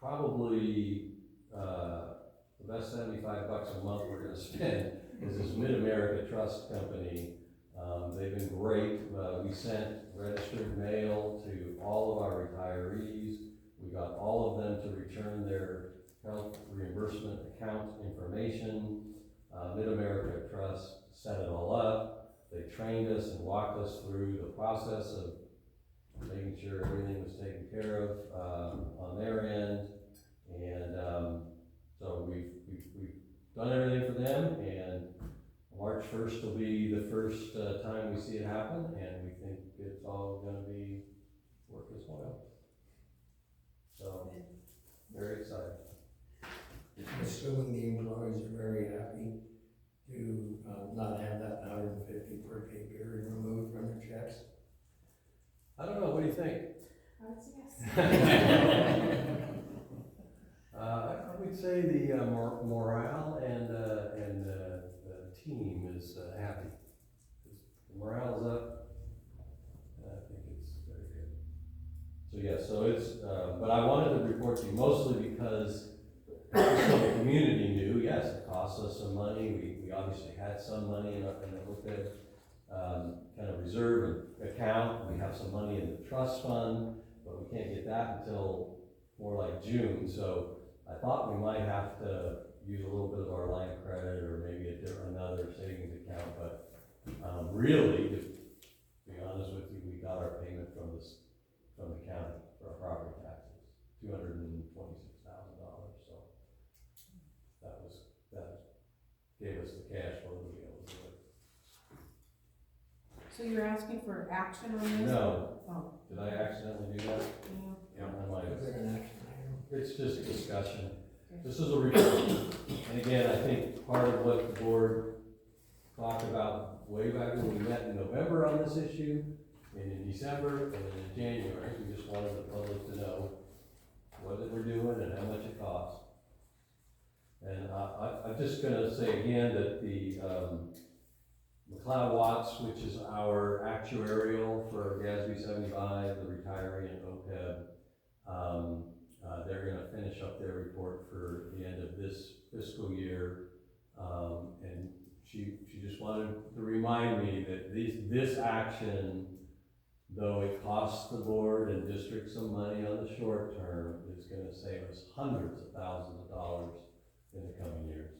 probably the best $75 a month we're gonna spend is this Mid-America Trust Company. They've been great. We sent registered mail to all of our retirees. We got all of them to return their health reimbursement account information. Mid-America Trust set it all up. They trained us and walked us through the process of making sure everything was taken care of on their end. And so we've done everything for them, and March 1st will be the first time we see it happen, and we think it's all gonna be worth its while. So, very excited. Assuming the employees are very happy to not have that 150 per pay period removed from their checks. I don't know, what do you think? I would say yes. I would say the morale and the team is happy. The morale is up, and I think it's very good. So yeah, so it's, but I wanted to report to you mostly because so the community knew, yes, it cost us some money. We obviously had some money in the OPEB kind of reserve account. We have some money in the trust fund, but we can't get that until more like June. So I thought we might have to use a little bit of our line of credit or maybe another savings account, but really, to be honest with you, we got our payment from the county for our property taxes, $226,000. So that gave us the cash flow to be able to do it. So you're asking for action on this? No. Oh. Did I accidentally do that? Yeah. I might have. Is there an action item? It's just discussion. This is a report. And again, I think part of what the board talked about way back when we met in November on this issue, and in December, and then in January, we just wanted the public to know what we're doing and how much it costs. And I'm just gonna say again that the McLeod Watts, which is our actuarial for GASB 75, the retiree and OPEB, they're gonna finish up their report for the end of this fiscal year. And she just wanted to remind me that this action, though it costs the board and district some money on the short term, is gonna save us hundreds of thousands of dollars in the coming years.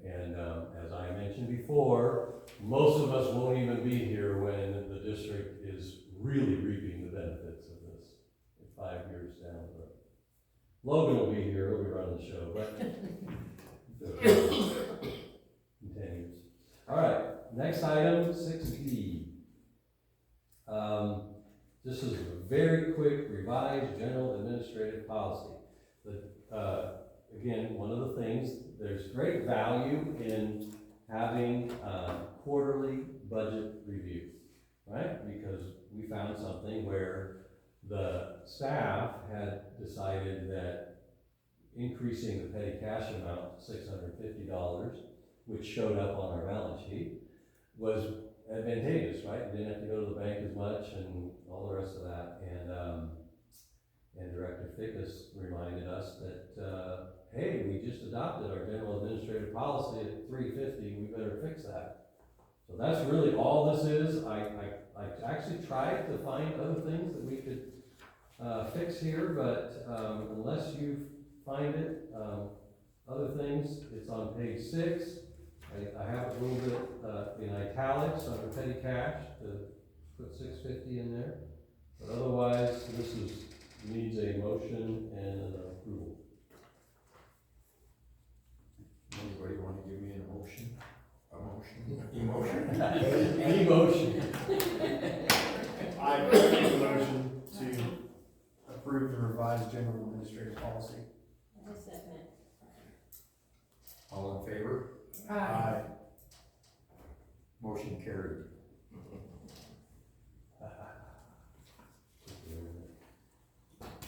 And as I mentioned before, most of us won't even be here when the district is really reaping the benefits of this in 5 years down the road. Logan will be here, he'll be running the show, but continues. All right, next item, 6B. This is a very quick revised general administrative policy. Again, one of the things, there's great value in having quarterly budget review, right? Because we found something where the staff had decided that increasing the petty cash amount to $650, which showed up on our balance sheet, was advantageous, right? You didn't have to go to the bank as much and all the rest of that. And Director Fickus reminded us that, hey, we just adopted our general administrative policy at $350, we better fix that. So that's really all this is. I actually tried to find other things that we could fix here, but unless you find it, other things, it's on page 6. I have a little bit in italics under petty cash to put $650 in there. But otherwise, this needs a motion and an approval. Anybody want to give me an emotion? Emotion? Emotion. I make a motion to approve the revised general administrative policy. I second. favor? Motion carried.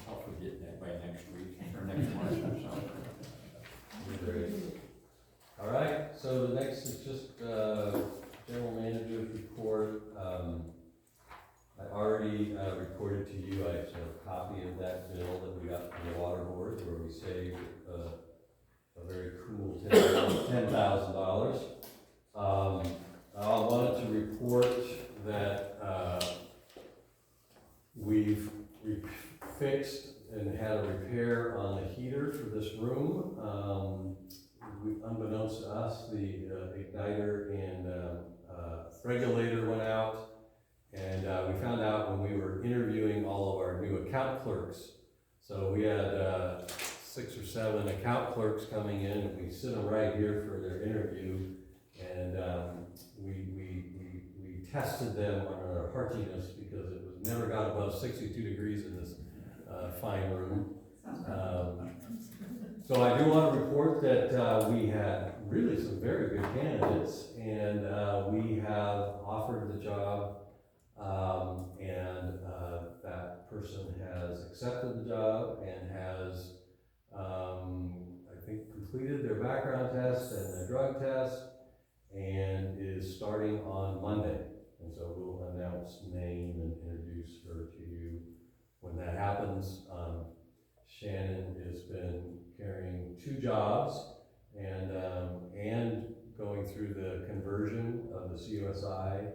I'll forget that by next week, or next month or something. Great. All right, so the next is just, general manager's report. I already, reported to you, I have a copy of that bill that we got from the water board where we saved, a very cool $10,000. I wanted to report that, we've fixed and had a repair on the heater for this room. Unbeknownst to us, the igniter and regulator went out, and we found out when we were interviewing all of our new account clerks. So we had 6 or 7 account clerks coming in, and we sit them right here for their interview, and we tested them on their heartiness because it was never got above 62 degrees in this fine room. So I do want to report that we had really some very good candidates, and we have offered the job, and that person has accepted the job and has, I think, completed their background test and their drug test, and is starting on Monday. And so we'll announce name and introduce her to you when that happens. Shannon has been carrying 2 jobs and going through the conversion of the CUSI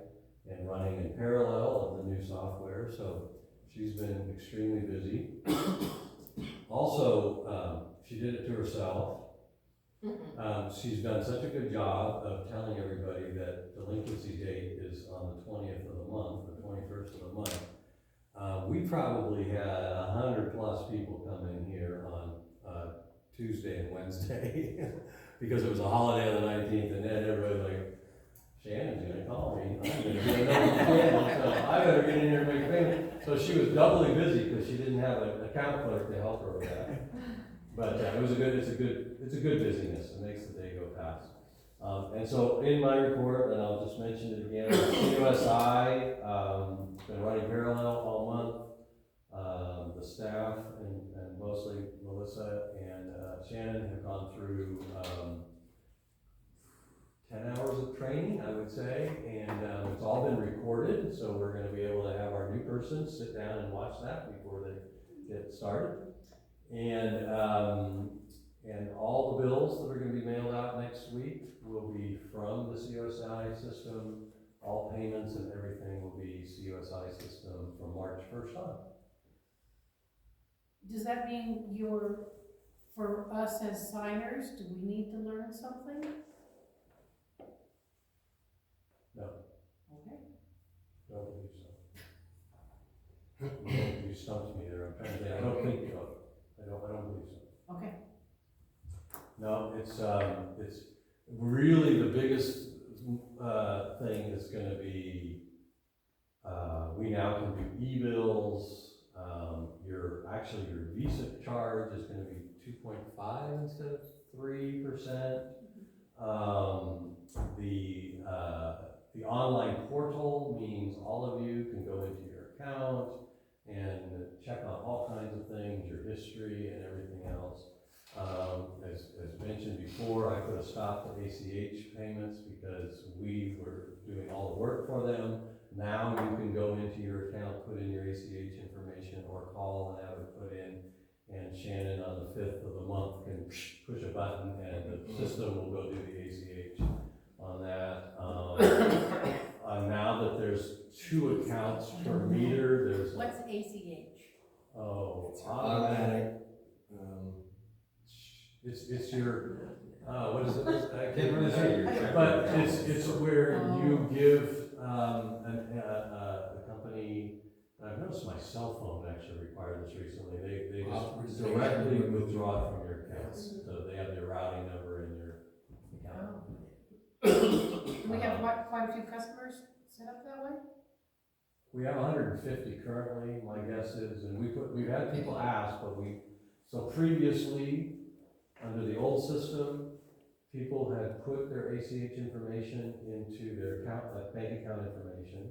and running in parallel of the new software. So she's been extremely busy. Also, she did it to herself. She's done such a good job of telling everybody that delinquency date is on the 20th of the month, the 21st of the month. We probably had 100+ people come in here on Tuesday and Wednesday because it was a holiday on the 19th, and then everybody's like, Shannon's gonna call me, I'm gonna get another payment, so I better get in here and make a payment. So she was doubly busy because she didn't have an account clerk to help her with that. But it's a good busyness. It makes the day go fast. And so in my report, and I'll just mention it again, CUSI, been running parallel all month. The staff and mostly Melissa and Shannon have gone through 10 hours of training, I would say, and it's all been recorded, so we're going to be able to have our new person sit down and watch that before they get started. And all the bills that are going to be mailed out next week will be from the CUSI system. All payments and everything will be CUSI system from March 1st on. Does that mean for us as signers, do we need to learn something? No. Okay. Don't believe so. You stumped me there. I'm trying to think. I don't think so. I don't believe so. Okay. No, it's really the biggest thing is going to be we now can do e-bills. Your Visa charge is going to be 2.5 instead of 3%. The online portal means all of you can go into your account and check on all kinds of things, your history and everything else. As mentioned before, I put a stop to ACH payments because we were doing all the work for them. Now you can go into your account, put in your ACH information, or call and have it put in, and Shannon on the 5th of the month can push a button and the system will go do the ACH on that. Now that there's 2 accounts per meter, there's What's ACH? It's automatic. It's your, what is it? I can't Really say remember. your check But account. it's where you give, a company, I've noticed my cell phone actually required this recently, they just Authorization. directly withdraw it from your account. So they have your routing number and your account. We have quite a few customers set up that way? We have 150 currently, my guess is, and we've had people ask, but so previously, under the old system, people had put their ACH information into their account, like bank account information.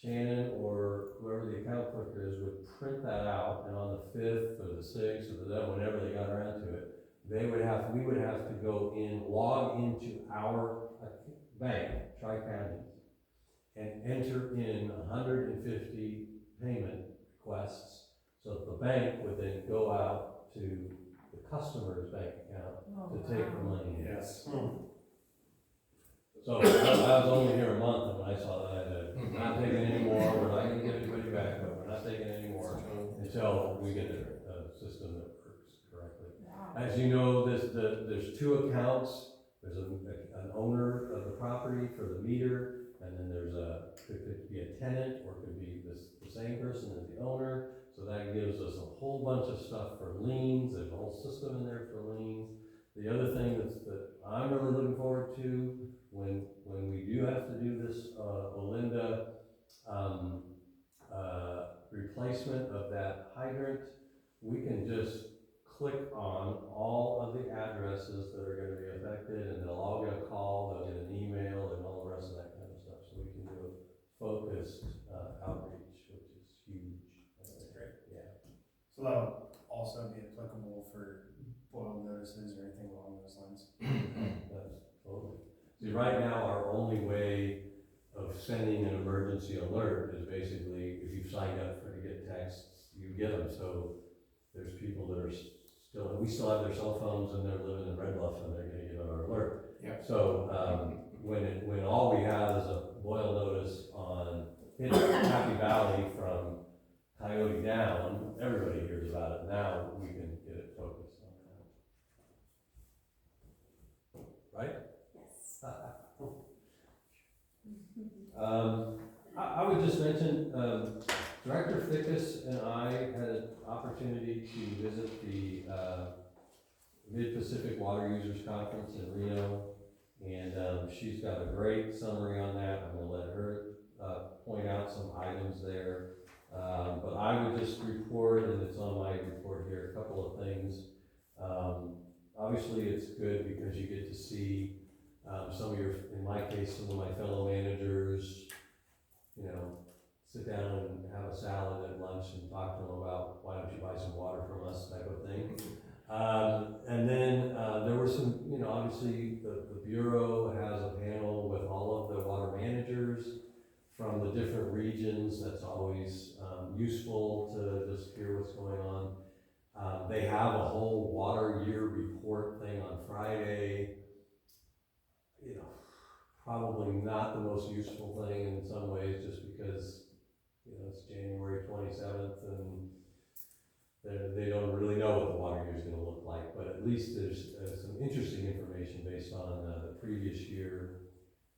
Shannon or whoever the account clerk is would print that out, and on the 5th or the 6th or whenever they got around to it, we would have to go in, log into our bank, Tri-County, and enter in 150 payment requests, so that the bank would then go out to the customer's bank account to take the money in. Yes. So I was only here a month, and when I saw that, I said, we're not taking any more, we're not gonna give anybody back, but we're not taking any more until we get a system that works correctly. Wow. As you know, there's two accounts. There's an owner of the property for the meter, and then could be a tenant, or could be the same person as the owner. So that gives us a whole bunch of stuff for liens. There's a whole system in there for liens. The other thing that I'm really looking forward to, when we do have to do this Olinda replacement of that hydrant, we can just click on all of the addresses that are going to be affected, and they'll all get a call, they'll get an email, and all the rest of that kind of stuff. So we can do a focused outreach, which is huge. That's great. Yeah. So that'll also be applicable for boil notices or anything along those lines. That's totally. See, right now, our only way of sending an emergency alert is basically, if you've signed up to get texts, you get them. So there's people that are we still have their cell phones, and they're living in Red Bluff, and they're gonna get our alert. Yeah. So, when all we have is a boil notice on Happy Valley from Coyote down, everybody hears about it. Now we can get it focused on that. Right? Yes. I would just mention, Director Fickus and I had an opportunity to visit the Mid-Pacific Water Users Conference in Reno, and she's got a great summary on that. I'm going to let her point out some items there. But I would just report, and it's on my report here, a couple of things. Obviously, it's good because you get to see some of in my case, some of my fellow managers, sit down and have a salad at lunch and talk to them about, why don't you buy some water from us, type of thing. And then there were some, obviously the Bureau has a panel with all of the water managers from the different regions. That's always useful to just hear what's going on. They have a whole water year report thing on Friday. Probably not the most useful thing in some ways, just because, it's January 27th, and they don't really know what the water year is going to look like, but at least there's some interesting information based on the previous year.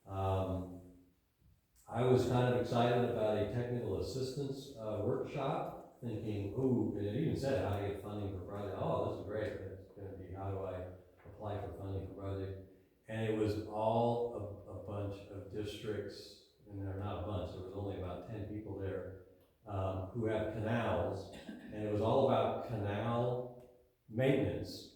I was kind of excited about a technical assistance workshop, thinking, and it even said how to get funding for project. Oh, this is great. It's going to be, how do I apply for funding for project? And it was all a bunch of districts, and they're not a bunch, there was only about 10 people there, who have canals, and it was all about canal maintenance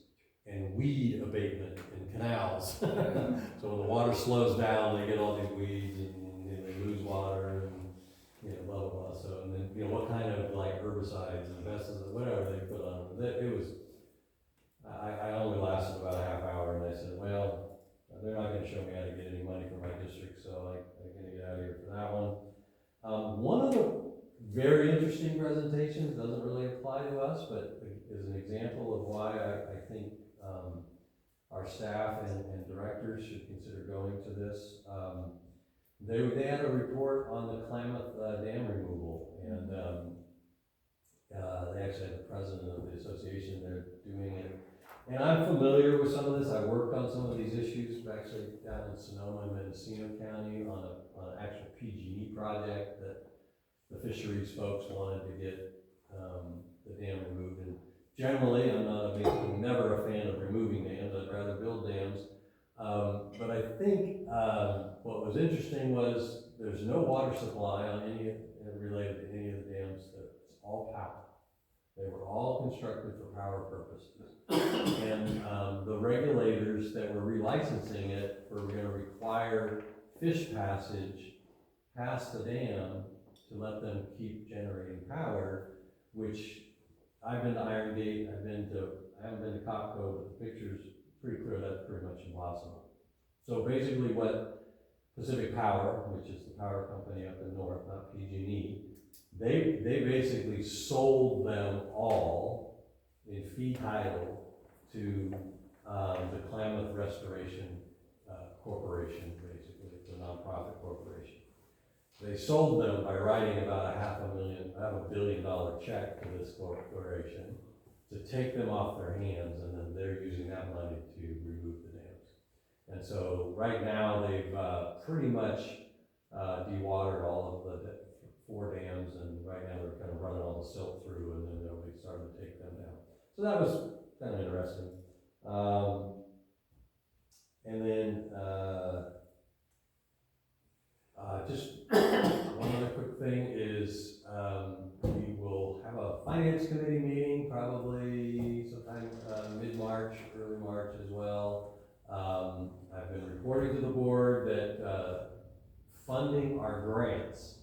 and weed abatement in canals. So when the water slows down, they get all these weeds, and they lose water, and blah, blah, blah. So, and then, what kind of like herbicides and pesticides, whatever they put on it. It was, I only lasted about a half hour, and I said, well, they're not going to show me how to get any money for my district, so I'm going to get out of here for that one. One of the very interesting presentations doesn't really apply to us, but is an example of why I think our staff and directors should consider going to this. They had a report on the Klamath Dam removal, and they actually had the president of the association there doing it. And I'm familiar with some of this. I worked on some of these issues, actually down in Sonoma and Mendocino County on an actual PG&E project that the fisheries folks wanted to get the dam removed. And generally, I'm never a fan of removing dams. I'd rather build dams. But I think what was interesting was there's no water supply on related to any of the dams. It's all power. They were all constructed for power purposes. And the regulators that were relicensing it were gonna require fish passage past the dam to let them keep generating power, which I've been to Iron Gate, I haven't been to Copco, but the picture's pretty clear that's pretty much impossible. So basically what Pacific Power, which is the power company up in north, not PG&E, they basically sold them all in fee title to the Klamath Restoration Corporation, basically, it's a nonprofit corporation. They sold them by writing about $500 million check to this corporation to take them off their hands, and then they're using that money to remove the dams. And so right now they've pretty much dewatered all of the 4 dams, and right now they're kind of running all the silt through, and then they'll be starting to take them down. So that was kind of interesting. And then just one other quick thing is we will have a finance committee meeting probably sometime mid-March, early March as well. I've been reporting to the board that funding our grants,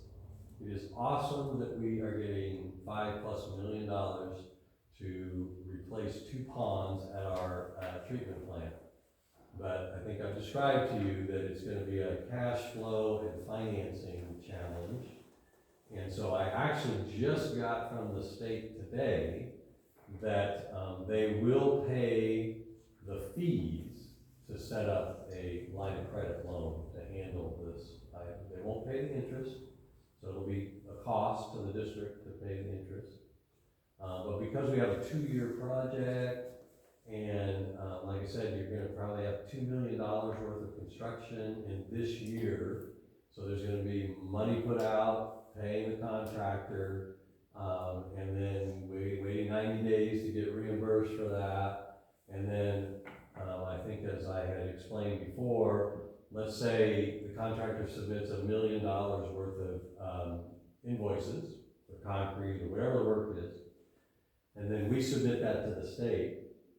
it is awesome that we are getting $5+ million to replace 2 ponds at our treatment plant. But I think I've described to you that it's going to be a cash flow and financing challenge. And so I actually just got from the state today that they will pay the fees to set up a line of credit loan to handle this item. They won't pay the interest, so it'll be a cost to the district to pay the interest. But because we have a 2-year project, and like I said, you're gonna probably have $2 million worth of construction in this year. So there's gonna be money put out, paying the contractor, and then waiting 90 days to get reimbursed for that. And then I think, as I had explained before, let's say the contractor submits $1 million worth of invoices for concrete or whatever the work is, and then we submit that to the state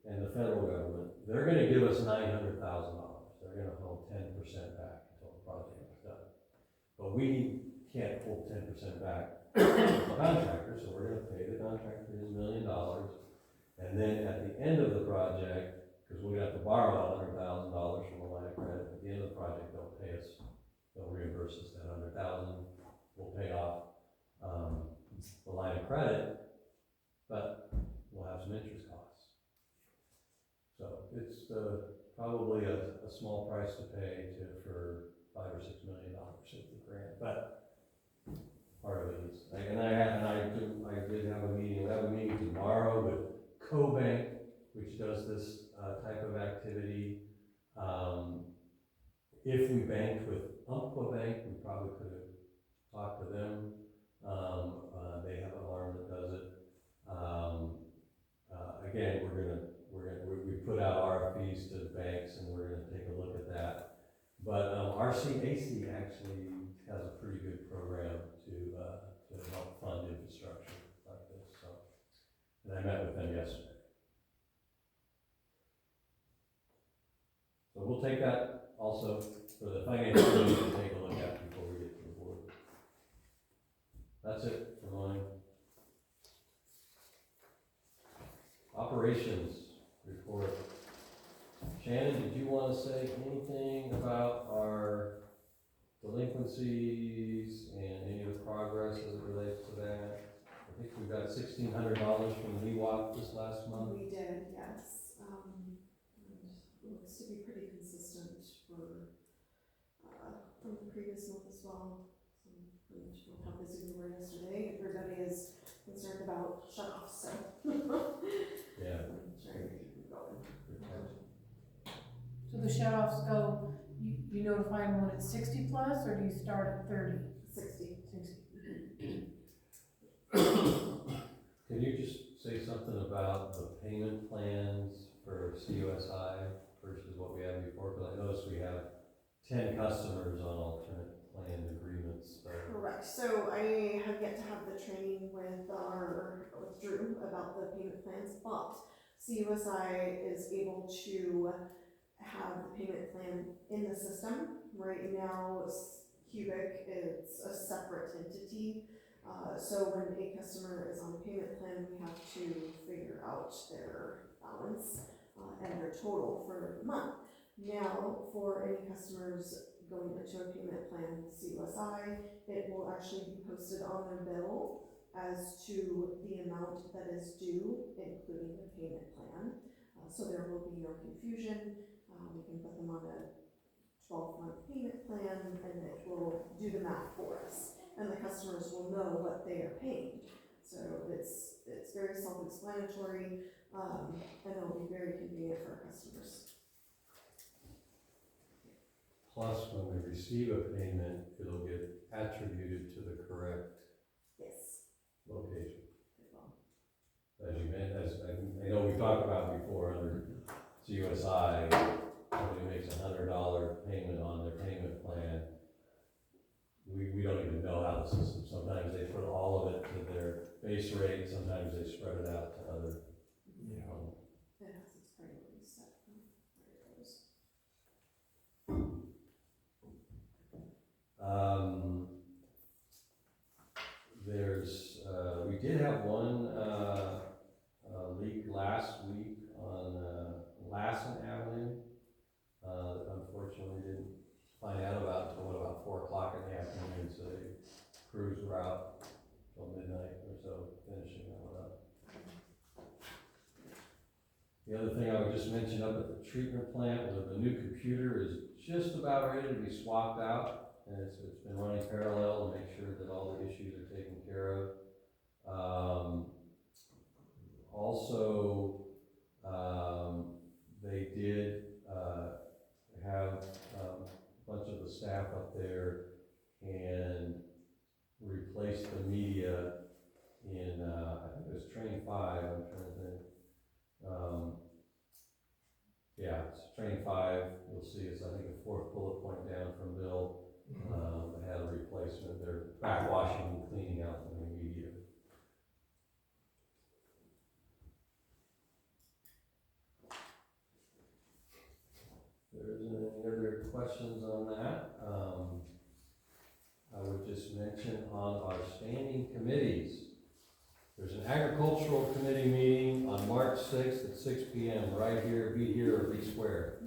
and the federal government. They're going to give us $900,000. They're going to hold 10% back until the project is done. But we can't hold 10% back to the contractor, so we're going to pay the contractor his $1 million. And then at the end of the project, because we have to borrow $100,000 from the line of credit, at the end of the project, they'll reimburse us that $100,000. We'll pay off the line of credit, but we'll have some interest costs. So it's probably a small price to pay for $5 or $6 million of the grant, but part of it is. I did have a meeting. We have a meeting tomorrow with CoBank, which does this type of activity. If we banked with Umpqua Bank, we probably could have talked to them. They have an arm that does it. Again, we put out RFPs to banks, and we're gonna take a look at that. But RCAC actually has a pretty good program to help fund infrastructure like this. So, and I met with them yesterday. So we'll take that also for the finance committee to take a look at before we get to the board. That's it for mine. Operations report. Shannon, did you want to say anything about our delinquencies and any of the progress as it relates to that? I think we got $1,600 from NEWAP this last month. We did, yes. And it looks to be pretty consistent from the previous month as well. So I'm not sure how busy we were yesterday. Everybody is concerned about shut-offs, so. Yeah. I'm trying to keep it going. So the shut-offs go, you notify them when it's 60 plus, or do you start at 30? 60. 60. Can you just say something about the payment plans for CUSI versus what we had before? Because I noticed we have 10 customers on alternate plan agreements. Correct. So I have yet get to have the training with Drew about the payment plans, but CUSI is able to have the payment plan in the system. Right now, Cubic is a separate entity. So when a customer is on a payment plan, we have to figure out their balance and their total for the month. Now, for any customers going into a payment plan with CUSI, it will actually be posted on their bill as to the amount that is due, including the payment plan. So there will be no confusion. We can put them on a 12-month payment plan, and it will do the math for us, and the customers will know what they are paying. So it's very self-explanatory, and it'll be very convenient for our customers. Plus, when we receive a payment, it'll get attributed to the correct Yes. location. It will. As you meant, as I know we talked about before, under CUSI, somebody makes $100 payment on their payment plan, we don't even know how the system, sometimes they put all of it to their base rate, sometimes they spread it out to other. It has its priorities set where it goes. We did have one, leak last week on, Lassen Avenue. Unfortunately didn't find out about until about 4 o'clock in the afternoon, so the crews were out till midnight or so, finishing that one up. The other thing I would just mention up at the treatment plant, the new computer is just about ready to be swapped out, and it's been running parallel to make sure that all the issues are taken care of. Also, they did have a bunch of the staff up there and replace the media in, I think it was train 5, I'm trying to think. Yeah, it's train 5, you'll see it's, I think, the 4th bullet point down from Bill. They had a replacement, they're backwashing and cleaning out the media. If there isn't any other questions on that, I would just mention on our standing committees, there's an agricultural committee meeting on March 6th at 6 p.m. right here, be here or be square.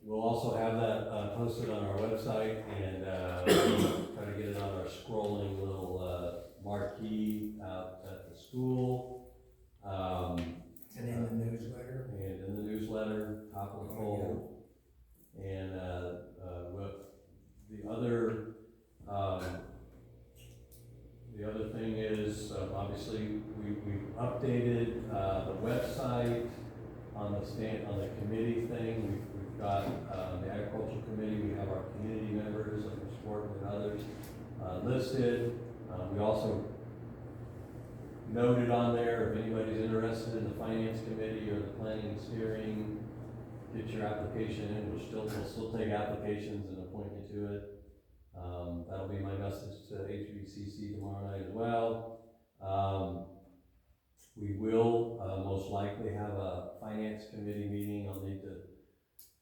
We'll also have that posted on our website, and we'll try to get it on our scrolling little marquee out at the school. And in the newsletter. And in the newsletter, top of the poll. And the other thing is, obviously, we updated the website on the committee thing. We've got the agricultural committee. We have our community members like Mr. Sportman and others listed. We also noted on there, if anybody's interested in the finance committee or the planning and steering, get your application in. We'll still take applications and appoint you to it. That'll be my message to HBCC tomorrow night as well. We will most likely have a finance committee meeting. I'll need to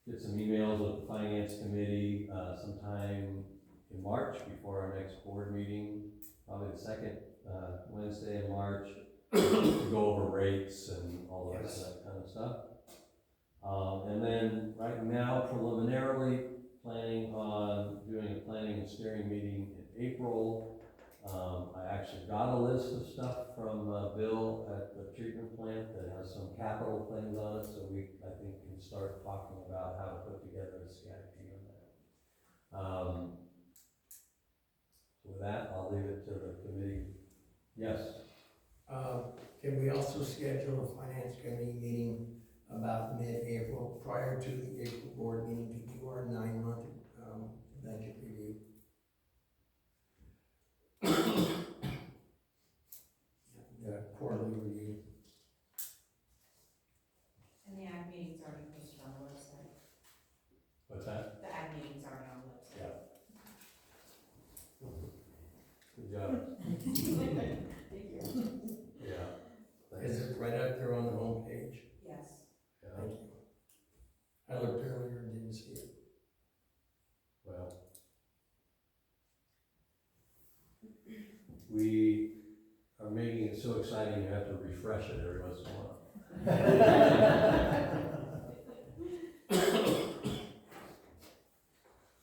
get some emails with the finance committee sometime in March before our next board meeting, probably the second Wednesday in March, to go over rates and all the rest of that kind of stuff. And then right now, preliminarily planning on doing a planning and steering meeting in April. I actually got a list of stuff from Bill at the treatment plant that has some capital things on it, so I think can start talking about how to put together a CIP on that. With that, I'll leave it to the committee. Yes? Can we also schedule a finance committee meeting about mid-April, prior to the April board meeting, to do our 9-month budget review? The quarterly review. And the ag meeting's already posted on the website. What's that? The ag meeting's already on the website. we are making it so exciting you have to refresh it every once in a while.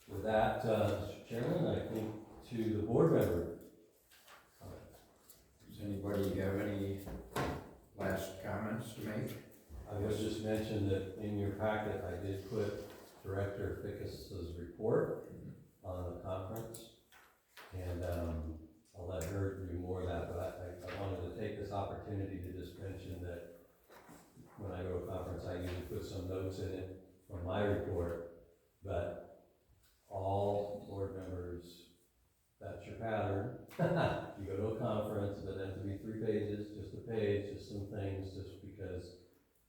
With that, Mr. Chairman, I think to the board member. Does anybody have any last comments to make? I would just mention that in your packet, I did put Director Fickus's report on the conference. And I'll let her do more of that, but I wanted to take this opportunity to just mention that when I go to a conference, I usually put some notes in it from my report, but all board members, that's your pattern. You go to a conference, it doesn't have to be 3 pages, just a page, just some things, just because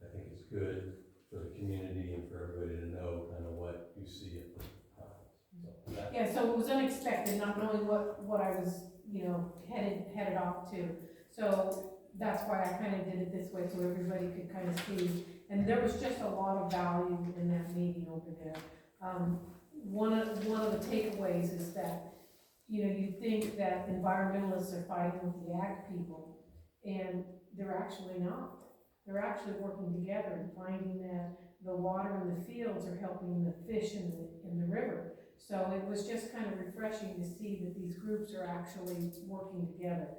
I think it's good for the community and for everybody to know kind of what you see at the conference. So that, Yeah, so it was unexpected, not knowing what I was, headed off to. So that's why I kind of did it this way, so everybody could kind of see. And there was just a lot of value in that meeting over there. One of the takeaways is that, you think that environmentalists are fighting with the ag people, and they're actually not. They're actually working together and finding that the water in the fields are helping the fish in the river. So it was just kind of refreshing to see that these groups are actually working together.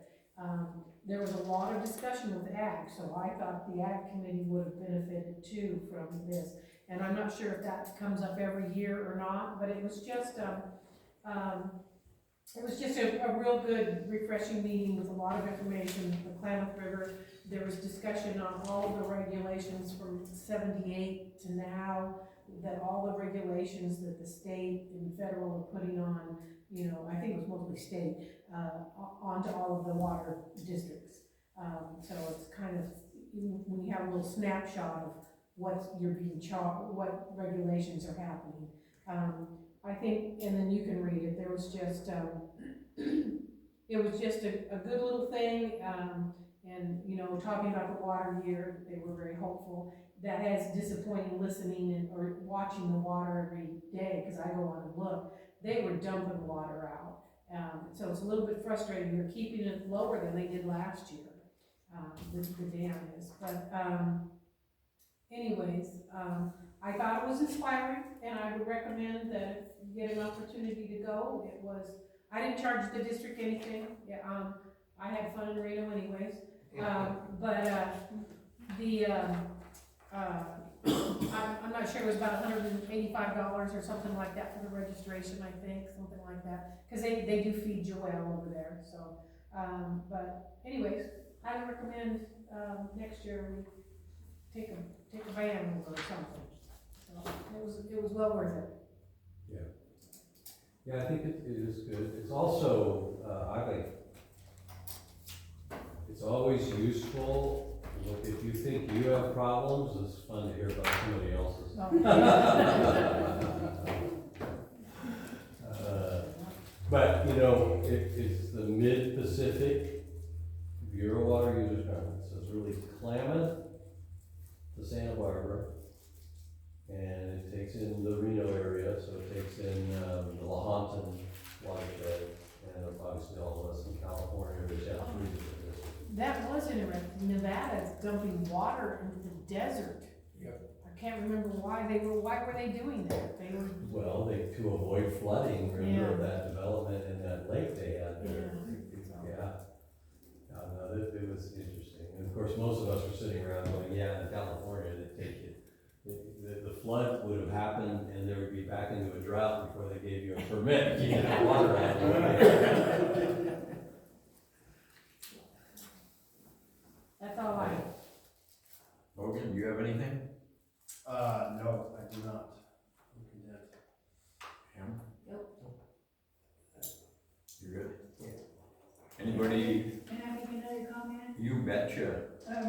There was a lot of discussion with ag, so I thought the ag committee would have benefited too from this. And I'm not sure if that comes up every year or not, but it was just a real good, refreshing meeting with a lot of information. The Klamath River, there was discussion on all of the regulations from 78 to now, that all the regulations that the state and federal are putting on, I think it was mostly state, onto all of the water districts. So it's kind of, when you have a little snapshot of what you're being charged, what regulations are happening. I think, and then you can read it, there was just, it was just a good little thing, and, talking about the water year, they were very hopeful. That has disappointing listening or watching the water every day, because I go on and look, they were dumping water out. So it's a little bit frustrating. They're keeping it lower than they did last year, the dam is. But anyways, I thought it was inspiring, and I would recommend that if you get an opportunity to go. I didn't charge the district anything. Yeah, I had fun in Reno anyways. I'm not sure, it was about $185 or something like that for the registration, I think, something like that. Because they do feed Joelle over there, so. But anyways, I would recommend next year we take a van over or something. So it was well worth it. yeah, I think it is good. It's also, I think, it's always useful. Look, if you think you have problems, it's fun to hear about somebody else's. But, it's the Mid-Pacific Bureau Water Users Conference. So it's really Klamath to Santa Barbara, and it takes in the Reno area, so it takes in the La Hontan watershed, and obviously all of us in California, which have 3 different districts. That was interesting. Nevada's dumping water into the desert. Yep. I can't remember why were they doing that? They were. Well, to avoid flooding, remember Yeah. that development in that lake they had there. Yeah. No, it was interesting. And of course, most of us were sitting around going, yeah, in California, they'd take it. The flood would have happened and they would be back into a drought before they gave you a permit to get the water out of the way. That's all I have. Logan, do you have anything? No, I do not. I'm content. Pam? Nope. You're good? Yeah. Anybody? Can I make another comment? You betcha.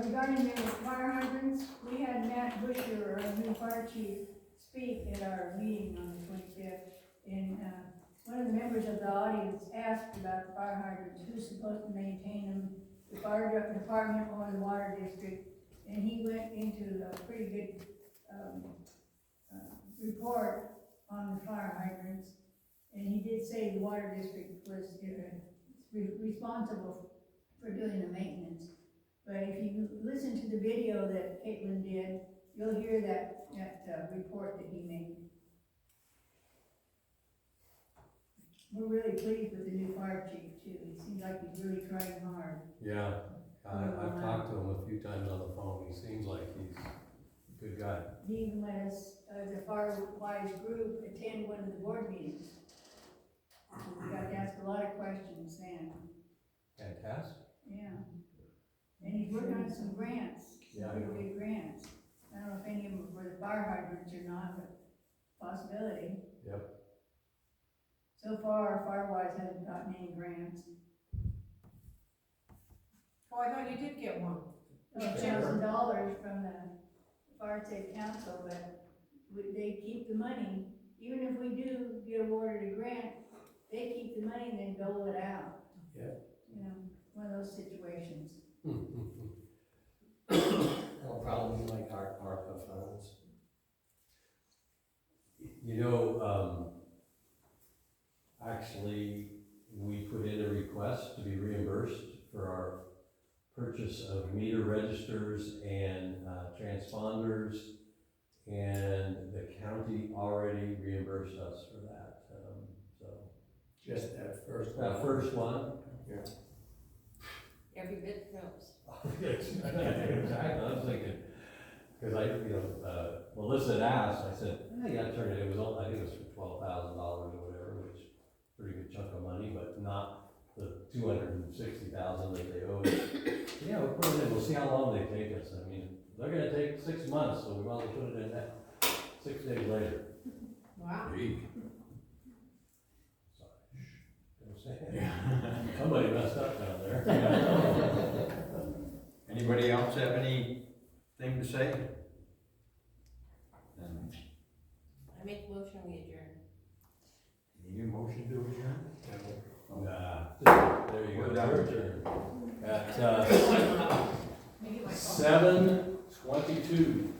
Regarding the fire hydrants, we had Matt Busher, our new fire chief, speak at our meeting on the 25th. And one of the members of the audience asked about the fire hydrants, who's supposed to maintain them, the fire department or the water district. And he went into a pretty good report on the fire hydrants. And he did say the water district was responsible for doing the maintenance. But if you listen to the video that Caitlin did, you'll hear that report that he made. We're really pleased with the new fire chief too. He seems like he's really trying hard. Yeah, I've talked to him a few times on the phone, he seems like he's a good guy. He even let us, as a Firewise group, attend one of the board meetings. We got to ask a lot of questions then, Fantastic. yeah. And he's working on some grants, Yeah. some pretty big grants. I don't know if any of them were the fire hydrants or not, but possibility. Yep. So far, Firewise hasn't gotten any grants. Oh, I thought you did get one. $1,000 from the Fire Safe Council, but they keep the money. Even if we do get awarded a grant, they keep the money and then dole it out. Yeah. You know, one of those situations. That'll probably be like our ARPA funds. You know, actually, we put in a request to be reimbursed for our purchase of meter registers and transponders, and the county already reimbursed us for that, so. Just that first one. That first one? Yeah. Every bit counts. Exactly, I was thinking, because Melissa had asked, I said, hey, you gotta turn it, I think it was for $12,000 or whatever, which is a pretty good chunk of money, but not the $260,000 that they owed. Yeah, we'll put it in, we'll see how long they take us, I mean, they're gonna take 6 months, so we might as well put it in that 6 days later. Wow. Gee. Somebody messed up down there. Anybody else have anything to say? Then I make a motion, we adjourn. need a motion to adjourn? There you We're go, done. your turn. At Maybe my phone. 7:22.